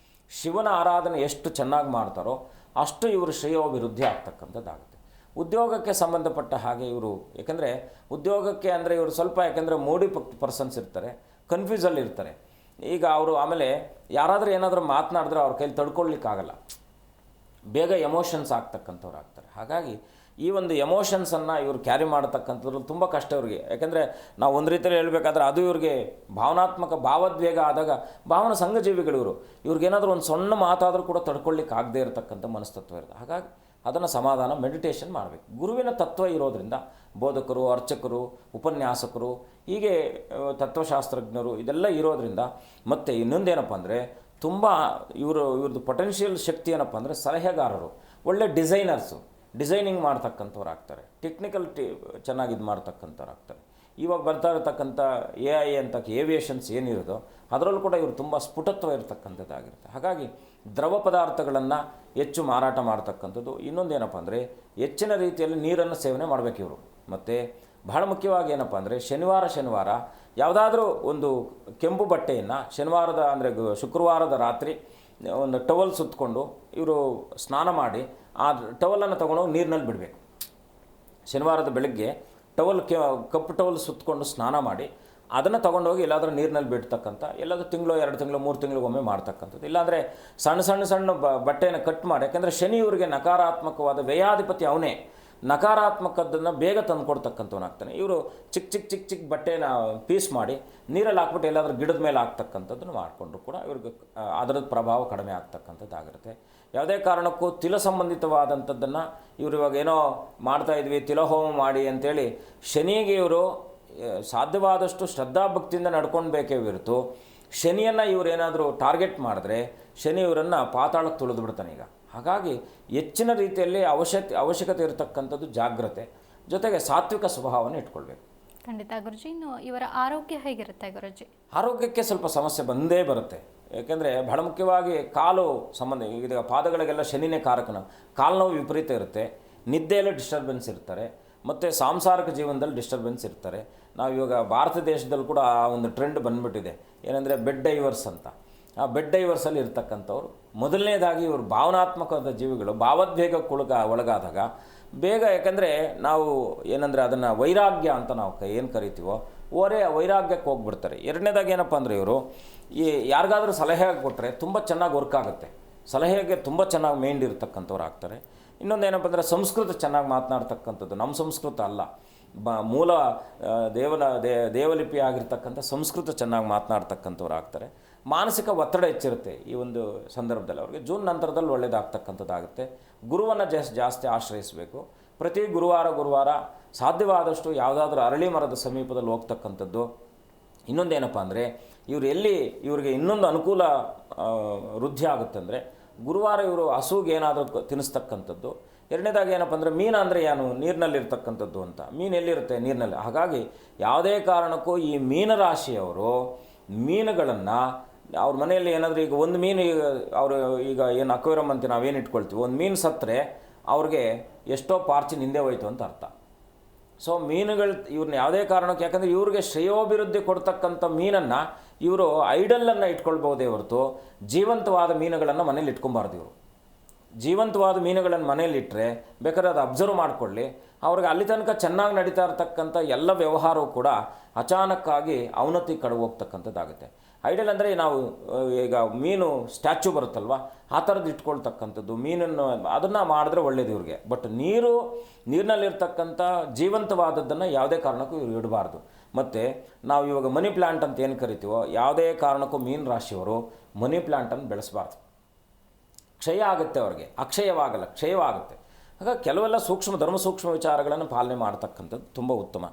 ಶಿವನ ಆರಾಧನೆ ಎಷ್ಟು ಚೆನ್ನಾಗಿ ಮಾಡ್ತಾರೋ ಅಷ್ಟು ಇವರು ಶ್ರೇಯೋಭಿವೃದ್ಧಿ ಆಗ್ತಕ್ಕಂಥದ್ದಾಗುತ್ತೆ. ಉದ್ಯೋಗಕ್ಕೆ ಸಂಬಂಧಪಟ್ಟ ಹಾಗೆ ಇವರು, ಯಾಕೆಂದರೆ ಉದ್ಯೋಗಕ್ಕೆ ಅಂದರೆ ಇವರು ಸ್ವಲ್ಪ, ಯಾಕೆಂದರೆ ಮೂಡಿ ಪರ್ಸನ್ಸ್ ಇರ್ತಾರೆ, ಕನ್ಫ್ಯೂಸಲ್ಲಿ ಇರ್ತಾರೆ. ಈಗ ಅವರು ಆಮೇಲೆ ಯಾರಾದರೂ ಏನಾದರೂ ಮಾತನಾಡಿದ್ರೆ ಅವ್ರ ಕೈಲಿ ತಡ್ಕೊಳ್ಳಿಕ್ಕಾಗಲ್ಲ, ಬೇಗ ಎಮೋಷನ್ಸ್ ಆಗ್ತಕ್ಕಂಥವ್ರು ಆಗ್ತಾರೆ. ಹಾಗಾಗಿ ಈ ಒಂದು ಎಮೋಷನ್ಸನ್ನು ಇವರು ಕ್ಯಾರಿ ಮಾಡತಕ್ಕಂಥದ್ದು ತುಂಬ ಕಷ್ಟ ಇವ್ರಿಗೆ. ಯಾಕೆಂದರೆ ನಾವು ಒಂದು ರೀತಿಯಲ್ಲಿ ಹೇಳಬೇಕಾದ್ರೆ ಅದು ಇವ್ರಿಗೆ ಭಾವನಾತ್ಮಕ ಭಾವೋದ್ವೇಗ ಆದಾಗ, ಭಾವನ ಸಂಘಜೀವಿಗಳು ಇವ್ರಿಗೇನಾದರೂ ಒಂದು ಸಣ್ಣ ಮಾತಾದರೂ ಕೂಡ ತಡ್ಕೊಳ್ಳಿಕ್ಕೆ ಆಗದೇ ಇರತಕ್ಕಂಥ ಮನಸ್ತತ್ವ ಇರುತ್ತೆ. ಹಾಗಾಗಿ ಅದನ್ನು ಸಮಾಧಾನ ಮೆಡಿಟೇಷನ್ ಮಾಡಬೇಕು. ಗುರುವಿನ ತತ್ವ ಇರೋದರಿಂದ ಬೋಧಕರು, ಅರ್ಚಕರು, ಉಪನ್ಯಾಸಕರು, ಹೀಗೆ ತತ್ವಶಾಸ್ತ್ರಜ್ಞರು ಇದೆಲ್ಲ ಇರೋದರಿಂದ, ಮತ್ತು ಇನ್ನೊಂದೇನಪ್ಪ ಅಂದರೆ ತುಂಬ ಇವ್ರದ್ದು ಪೊಟೆನ್ಷಿಯಲ್ ಶಕ್ತಿ ಏನಪ್ಪ ಅಂದರೆ ಸಲಹೆಗಾರರು, ಒಳ್ಳೆ ಡಿಸೈನಿಂಗ್ ಮಾಡ್ತಕ್ಕಂಥವ್ರು ಆಗ್ತಾರೆ, ಟೆಕ್ನಿಕಲ್ ಚೆನ್ನಾಗಿ ಇದು ಮಾಡ್ತಕ್ಕಂಥವ್ರು ಆಗ್ತಾರೆ. ಇವಾಗ ಬರ್ತಾ ಇರತಕ್ಕಂಥ AI ಅಂತ ಏವಿಯೇಷನ್ಸ್ ಏನಿರೋದೋ ಅದರಲ್ಲೂ ಕೂಡ ಇವರು ತುಂಬ ಸ್ಫುಟತ್ವ ಇರತಕ್ಕಂಥದ್ದಾಗಿರುತ್ತೆ. ಹಾಗಾಗಿ ದ್ರವ ಪದಾರ್ಥಗಳನ್ನು ಹೆಚ್ಚು ಮಾರಾಟ ಮಾಡ್ತಕ್ಕಂಥದ್ದು. ಇನ್ನೊಂದೇನಪ್ಪ ಅಂದರೆ ಹೆಚ್ಚಿನ ರೀತಿಯಲ್ಲಿ ನೀರನ್ನು ಸೇವನೆ ಮಾಡಬೇಕು ಇವರು. ಮತ್ತು ಬಹಳ ಮುಖ್ಯವಾಗಿ ಏನಪ್ಪ ಅಂದರೆ ಶನಿವಾರ ಯಾವುದಾದ್ರೂ ಒಂದು ಕೆಂಪು ಬಟ್ಟೆಯನ್ನು ಶನಿವಾರದ ಅಂದರೆ ಶುಕ್ರವಾರದ ರಾತ್ರಿ ಒಂದು ಟವಲ್ ಸುತ್ತಕೊಂಡು ಇವರು ಸ್ನಾನ ಮಾಡಿ ಆ ಟವಲನ್ನು ತೊಗೊಂಡೋಗಿ ನೀರಿನಲ್ಲಿ ಬಿಡಬೇಕು. ಶನಿವಾರದ ಬೆಳಗ್ಗೆ ಕಪ್ಪು ಟವಲ್ ಸುತ್ತಕೊಂಡು ಸ್ನಾನ ಮಾಡಿ ಅದನ್ನು ತೊಗೊಂಡೋಗಿ ಎಲ್ಲಾದರೂ ನೀರಿನಲ್ಲಿ ಬಿಡ್ತಕ್ಕಂಥ, ಎಲ್ಲಾದರೂ ತಿಂಗಳು 2 ತಿಂಗಳು 3 ತಿಂಗಳಿಗೊಮ್ಮೆ ಮಾಡ್ತಕ್ಕಂಥದ್ದು. ಇಲ್ಲಾಂದರೆ ಸಣ್ಣ ಬಟ್ಟೆಯನ್ನು ಕಟ್ ಮಾಡಿ, ಯಾಕೆಂದರೆ ಶನಿ ಇವರಿಗೆ ನಕಾರಾತ್ಮಕವಾದ ವ್ಯಯಾಧಿಪತಿ ಅವನೇ, ನಕಾರಾತ್ಮಕದನ್ನು ಬೇಗ ತಂದುಕೊಡ್ತಕ್ಕಂಥವನಾಗ್ತಾನೆ. ಇವರು ಚಿಕ್ಕ ಬಟ್ಟೆನ ಪೀಸ್ ಮಾಡಿ ನೀರಲ್ಲಿ ಹಾಕ್ಬಿಟ್ಟು ಎಲ್ಲಾದರೂ ಗಿಡದ ಮೇಲೆ ಹಾಕ್ತಕ್ಕಂಥದ್ದನ್ನು ಮಾಡಿಕೊಂಡ್ರು ಕೂಡ ಇವ್ರಿಗೆ ಅದರ ಪ್ರಭಾವ ಕಡಿಮೆ ಆಗ್ತಕ್ಕಂಥದ್ದಾಗಿರುತ್ತೆ. ಯಾವುದೇ ಕಾರಣಕ್ಕೂ ತಿಲ ಸಂಬಂಧಿತವಾದಂಥದ್ದನ್ನು ಇವರು ಇವಾಗ ಏನೋ ಮಾಡ್ತಾಯಿದ್ವಿ ತಿಲಹೋಮ ಮಾಡಿ ಅಂಥೇಳಿ ಶನಿಗೆ ಇವರು ಸಾಧ್ಯವಾದಷ್ಟು ಶ್ರದ್ಧಾಭಕ್ತಿಯಿಂದ ನಡ್ಕೊಳ್ಬೇಕೇ ಹೊರತು ಶನಿಯನ್ನು ಇವರೇನಾದರೂ ಟಾರ್ಗೆಟ್ ಮಾಡಿದ್ರೆ ಶನಿ ಇವರನ್ನು ಪಾತಾಳಕ್ಕೆ ತುಳಿದು ಬಿಡ್ತಾನೆ ಈಗ. ಹಾಗಾಗಿ ಹೆಚ್ಚಿನ ರೀತಿಯಲ್ಲಿ ಅವಶ್ಯಕತೆ ಇರತಕ್ಕಂಥದ್ದು ಜಾಗ್ರತೆ, ಜೊತೆಗೆ ಸಾತ್ವಿಕ ಸ್ವಭಾವವನ್ನು ಇಟ್ಕೊಳ್ಬೇಕು. ಖಂಡಿತ ಗುರುಜಿ. ಇನ್ನು ಇವರ ಆರೋಗ್ಯ ಹೇಗಿರುತ್ತೆ ಗುರುಜಿ? ಆರೋಗ್ಯಕ್ಕೆ ಸ್ವಲ್ಪ ಸಮಸ್ಯೆ ಬಂದೇ ಬರುತ್ತೆ. ಏಕೆಂದರೆ ಬಹಳ ಮುಖ್ಯವಾಗಿ ಕಾಲು ಸಂಬಂಧ, ಈಗ ಪಾದಗಳಿಗೆಲ್ಲ ಶನಿನೇ ಕಾರಕನ. ಕಾಲು ನೋವು ವಿಪರೀತ ಇರುತ್ತೆ, ನಿದ್ದೆಯಲ್ಲಿ ಡಿಸ್ಟರ್ಬೆನ್ಸ್ ಇರ್ತಾರೆ, ಮತ್ತು ಸಾಂಸಾರಿಕ ಜೀವನದಲ್ಲಿ ಡಿಸ್ಟರ್ಬೆನ್ಸ್ ಇರ್ತಾರೆ. ನಾವು ಇವಾಗ ಭಾರತ ದೇಶದಲ್ಲಿ ಕೂಡ ಆ ಒಂದು ಟ್ರೆಂಡ್ ಬಂದುಬಿಟ್ಟಿದೆ, ಏನಂದರೆ ಬೆಡ್ ಡೈವರ್ಸ್ ಅಂತ. ಆ ಬೆಡ್ ಡೈವರ್ಸಲ್ಲಿ ಇರ್ತಕ್ಕಂಥವ್ರು ಮೊದಲನೇದಾಗಿ ಇವರು ಭಾವನಾತ್ಮಕವಾದ ಜೀವಿಗಳು, ಭಾವೋದ್ವೇಗಕ್ಕೆ ಒಳಗಾದಾಗ ಬೇಗ, ಯಾಕಂದರೆ ನಾವು ಏನಂದರೆ ಅದನ್ನು ವೈರಾಗ್ಯ ಅಂತ ನಾವು ಏನು ಕರಿತೀವೋ ವೈರಾಗ್ಯಕ್ಕೆ ಹೋಗ್ಬಿಡ್ತಾರೆ. ಎರಡನೇದಾಗಿ ಏನಪ್ಪ ಅಂದರೆ ಇವರು ಯಾರಿಗಾದ್ರೂ ಸಲಹೆ ಕೊಟ್ಟರೆ ತುಂಬ ಚೆನ್ನಾಗಿ ವರ್ಕ್ ಆಗುತ್ತೆ, ಸಲಹೆಗೆ ತುಂಬ ಚೆನ್ನಾಗಿ ಮೈಂಡ್ ಇರ್ತಕ್ಕಂಥವ್ರು ಆಗ್ತಾರೆ. ಇನ್ನೊಂದು ಏನಪ್ಪ ಅಂದರೆ ಸಂಸ್ಕೃತ ಚೆನ್ನಾಗಿ ಮಾತನಾಡ್ತಕ್ಕಂಥದ್ದು, ನಮ್ಮ ಸಂಸ್ಕೃತ ಅಲ್ಲ, ಮೂಲ ದೇವಲಿಪಿ ಆಗಿರ್ತಕ್ಕಂಥ ಸಂಸ್ಕೃತ ಚೆನ್ನಾಗಿ ಮಾತನಾಡ್ತಕ್ಕಂಥವ್ರು ಆಗ್ತಾರೆ. ಮಾನಸಿಕ ಒತ್ತಡ ಹೆಚ್ಚಿರುತ್ತೆ ಈ ಒಂದು ಸಂದರ್ಭದಲ್ಲಿ ಅವ್ರಿಗೆ. ಜೂನ್ ನಂತರದಲ್ಲಿ ಒಳ್ಳೆಯದಾಗ್ತಕ್ಕಂಥದ್ದಾಗುತ್ತೆ. ಗುರುವನ್ನು ಜಾಸ್ತಿ ಆಶ್ರಯಿಸಬೇಕು. ಪ್ರತಿ ಗುರುವಾರ ಸಾಧ್ಯವಾದಷ್ಟು ಯಾವುದಾದ್ರೂ ಅರಳಿ ಮರದ ಸಮೀಪದಲ್ಲಿ ಹೋಗ್ತಕ್ಕಂಥದ್ದು. ಇನ್ನೊಂದೇನಪ್ಪ ಅಂದರೆ ಇವ್ರಿಗೆ ಇನ್ನೊಂದು ಅನುಕೂಲ ವೃದ್ಧಿ ಆಗುತ್ತೆ ಅಂದರೆ ಗುರುವಾರ ಇವರು ಹಸುಗೆ ಏನಾದರೂ ತಿನ್ನಿಸ್ತಕ್ಕಂಥದ್ದು. ಎರಡನೇದಾಗಿ ಏನಪ್ಪ ಅಂದರೆ ಮೀನು ಅಂದರೆ ಏನು, ನೀರಿನಲ್ಲಿರ್ತಕ್ಕಂಥದ್ದು ಅಂತ. ಮೀನು ಎಲ್ಲಿರುತ್ತೆ? ನೀರಿನಲ್ಲಿ. ಹಾಗಾಗಿ ಯಾವುದೇ ಕಾರಣಕ್ಕೂ ಈ ಮೀನರಾಶಿಯವರು ಮೀನುಗಳನ್ನು ಅವ್ರ ಮನೆಯಲ್ಲಿ ಏನಾದರೂ ಈಗ ಒಂದು ಮೀನು ಅವರು ಈಗ ಏನು ಅಕ್ವೇರಿಯಂ ಅಂತ ನಾವೇನು ಇಟ್ಕೊಳ್ತೀವಿ, ಒಂದು ಮೀನು ಸತ್ತರೆ ಅವ್ರಿಗೆ ಎಷ್ಟೋ ಪಾರ್ಚಿನ ಹಿಂದೆ ಹೋಯ್ತು ಅಂತ ಅರ್ಥ. ಸೊ ಮೀನುಗಳು ಇವ್ರನ್ನ ಯಾವುದೇ ಕಾರಣಕ್ಕೆ, ಯಾಕಂದರೆ ಇವ್ರಿಗೆ ಶ್ರೇಯೋಭಿವೃದ್ಧಿ ಕೊಡ್ತಕ್ಕಂಥ ಮೀನನ್ನು ಇವರು ಐಡಲನ್ನು ಇಟ್ಕೊಳ್ಬೋದೇ ಹೊರತು ಜೀವಂತವಾದ ಮೀನುಗಳನ್ನು ಮನೇಲಿ ಇಟ್ಕೊಬಾರ್ದು. ಇವರು ಜೀವಂತವಾದ ಮೀನುಗಳನ್ನು ಮನೇಲಿಟ್ಟರೆ ಬೇಕಾದ್ರೆ ಅದು ಅಬ್ಸರ್ವ್ ಮಾಡಿಕೊಳ್ಳಿ, ಅವ್ರಿಗೆ ಅಲ್ಲಿ ತನಕ ಚೆನ್ನಾಗಿ ನಡೀತಾ ಇರ್ತಕ್ಕಂಥ ಎಲ್ಲ ವ್ಯವಹಾರವೂ ಕೂಡ ಅಚಾನಕ್ಕಾಗಿ ಅವನತಿ ಕಡೆ ಹೋಗ್ತಕ್ಕಂಥದ್ದಾಗುತ್ತೆ. ಐಡಲ್ ಅಂದರೆ ನಾವು ಈಗ ಮೀನು ಸ್ಟ್ಯಾಚ್ಯೂ ಬರುತ್ತಲ್ವ, ಆ ಥರದ್ದು ಇಟ್ಕೊಳ್ತಕ್ಕಂಥದ್ದು ಮೀನನ್ನು ಅದನ್ನು ಮಾಡಿದ್ರೆ ಒಳ್ಳೇದು ಇವ್ರಿಗೆ. ಬಟ್ ನೀರಿನಲ್ಲಿರ್ತಕ್ಕಂಥ ಜೀವಂತವಾದದ್ದನ್ನು ಯಾವುದೇ ಕಾರಣಕ್ಕೂ ಇವ್ರು ಇಡಬಾರ್ದು. ಮತ್ತು ನಾವು ಇವಾಗ ಮನಿ ಪ್ಲ್ಯಾಂಟ್ ಅಂತ ಏನು ಕರಿತೀವೋ, ಯಾವುದೇ ಕಾರಣಕ್ಕೂ ಮೀನು ರಾಶಿಯವರು ಮನಿ ಪ್ಲ್ಯಾಂಟನ್ನು ಬೆಳೆಸಬಾರ್ದು. ಕ್ಷಯ ಆಗುತ್ತೆ ಅವ್ರಿಗೆ, ಅಕ್ಷಯವಾಗಲ್ಲ, ಕ್ಷಯವಾಗುತ್ತೆ. ಹಾಗಾಗಿ ಕೆಲವೆಲ್ಲ ಧರ್ಮ ಸೂಕ್ಷ್ಮ ವಿಚಾರಗಳನ್ನು ಪಾಲನೆ ಮಾಡ್ತಕ್ಕಂಥದ್ದು ತುಂಬ ಉತ್ತಮ.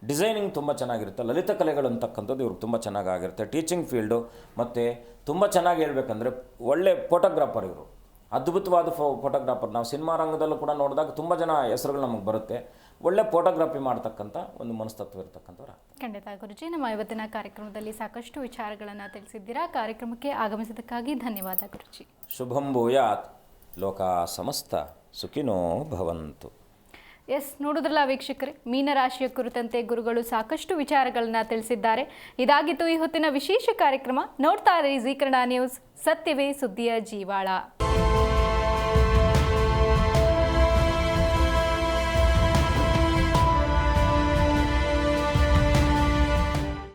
ಡಿಸೈನಿಂಗ್ ತುಂಬ ಚೆನ್ನಾಗಿರುತ್ತೆ, ಲಲಿತ ಕಲೆಗಳು ಅಂತಕ್ಕಂಥದ್ದು ಇವ್ರಿಗೆ ತುಂಬ ಚೆನ್ನಾಗಿರುತ್ತೆ. ಟೀಚಿಂಗ್ ಫೀಲ್ಡು ಮತ್ತು ತುಂಬ ಚೆನ್ನಾಗಿ ಹೇಳ್ಬೇಕಂದ್ರೆ ಒಳ್ಳೆ ಫೋಟೋಗ್ರಾಫರ್ ಇವರು, ಅದ್ಭುತವಾದ ಫೋಟೋಗ್ರಾಫರ್. ನಾವು ಸಿನಿಮಾ ರಂಗದಲ್ಲೂ ಕೂಡ ನೋಡಿದಾಗ ತುಂಬ ಜನ ಹೆಸರುಗಳು ನಮಗೆ ಬರುತ್ತೆ. ಒಳ್ಳೆ ಫೋಟೋಗ್ರಫಿ ಮಾಡ್ತಕ್ಕಂಥ ಒಂದು ಮನಸ್ತತ್ವ ಇರತಕ್ಕಂಥವ್ರು. ಖಂಡಿತ ಗುರುಜಿ, ನಮ್ಮ ಇವತ್ತಿನ ಕಾರ್ಯಕ್ರಮದಲ್ಲಿ ಸಾಕಷ್ಟು ವಿಚಾರಗಳನ್ನು ತಿಳಿಸಿದ್ದೀರಾ. ಕಾರ್ಯಕ್ರಮಕ್ಕೆ ಆಗಮಿಸಿದ್ದಕ್ಕಾಗಿ ಧನ್ಯವಾದ ಗುರುಜಿ. ಶುಭಂ ಭೂಯಾತ್, ಲೋಕಾ ಸಮಸ್ತ ಸುಖಿನೋ ಭವಂತು. ನೋಡಿದ್ರಲ್ಲ ವೀಕ್ಷಕರೇ, ಮೀನರಾಶಿಯ ಕುರಿತಂತೆ ಗುರುಗಳು ಸಾಕಷ್ಟು ವಿಚಾರಗಳನ್ನು ತಿಳಿಸಿದ್ದಾರೆ. ಇದಾಗಿತ್ತು ಈ ಹೊತ್ತಿನ ವಿಶೇಷ ಕಾರ್ಯಕ್ರಮ. ನೋಡ್ತಾ ಇರಿ ಜೀ ಕನ್ನಡ ನ್ಯೂಸ್, ಸತ್ಯವೇ ಸುದ್ದಿಯ ಜೀವಾಳ.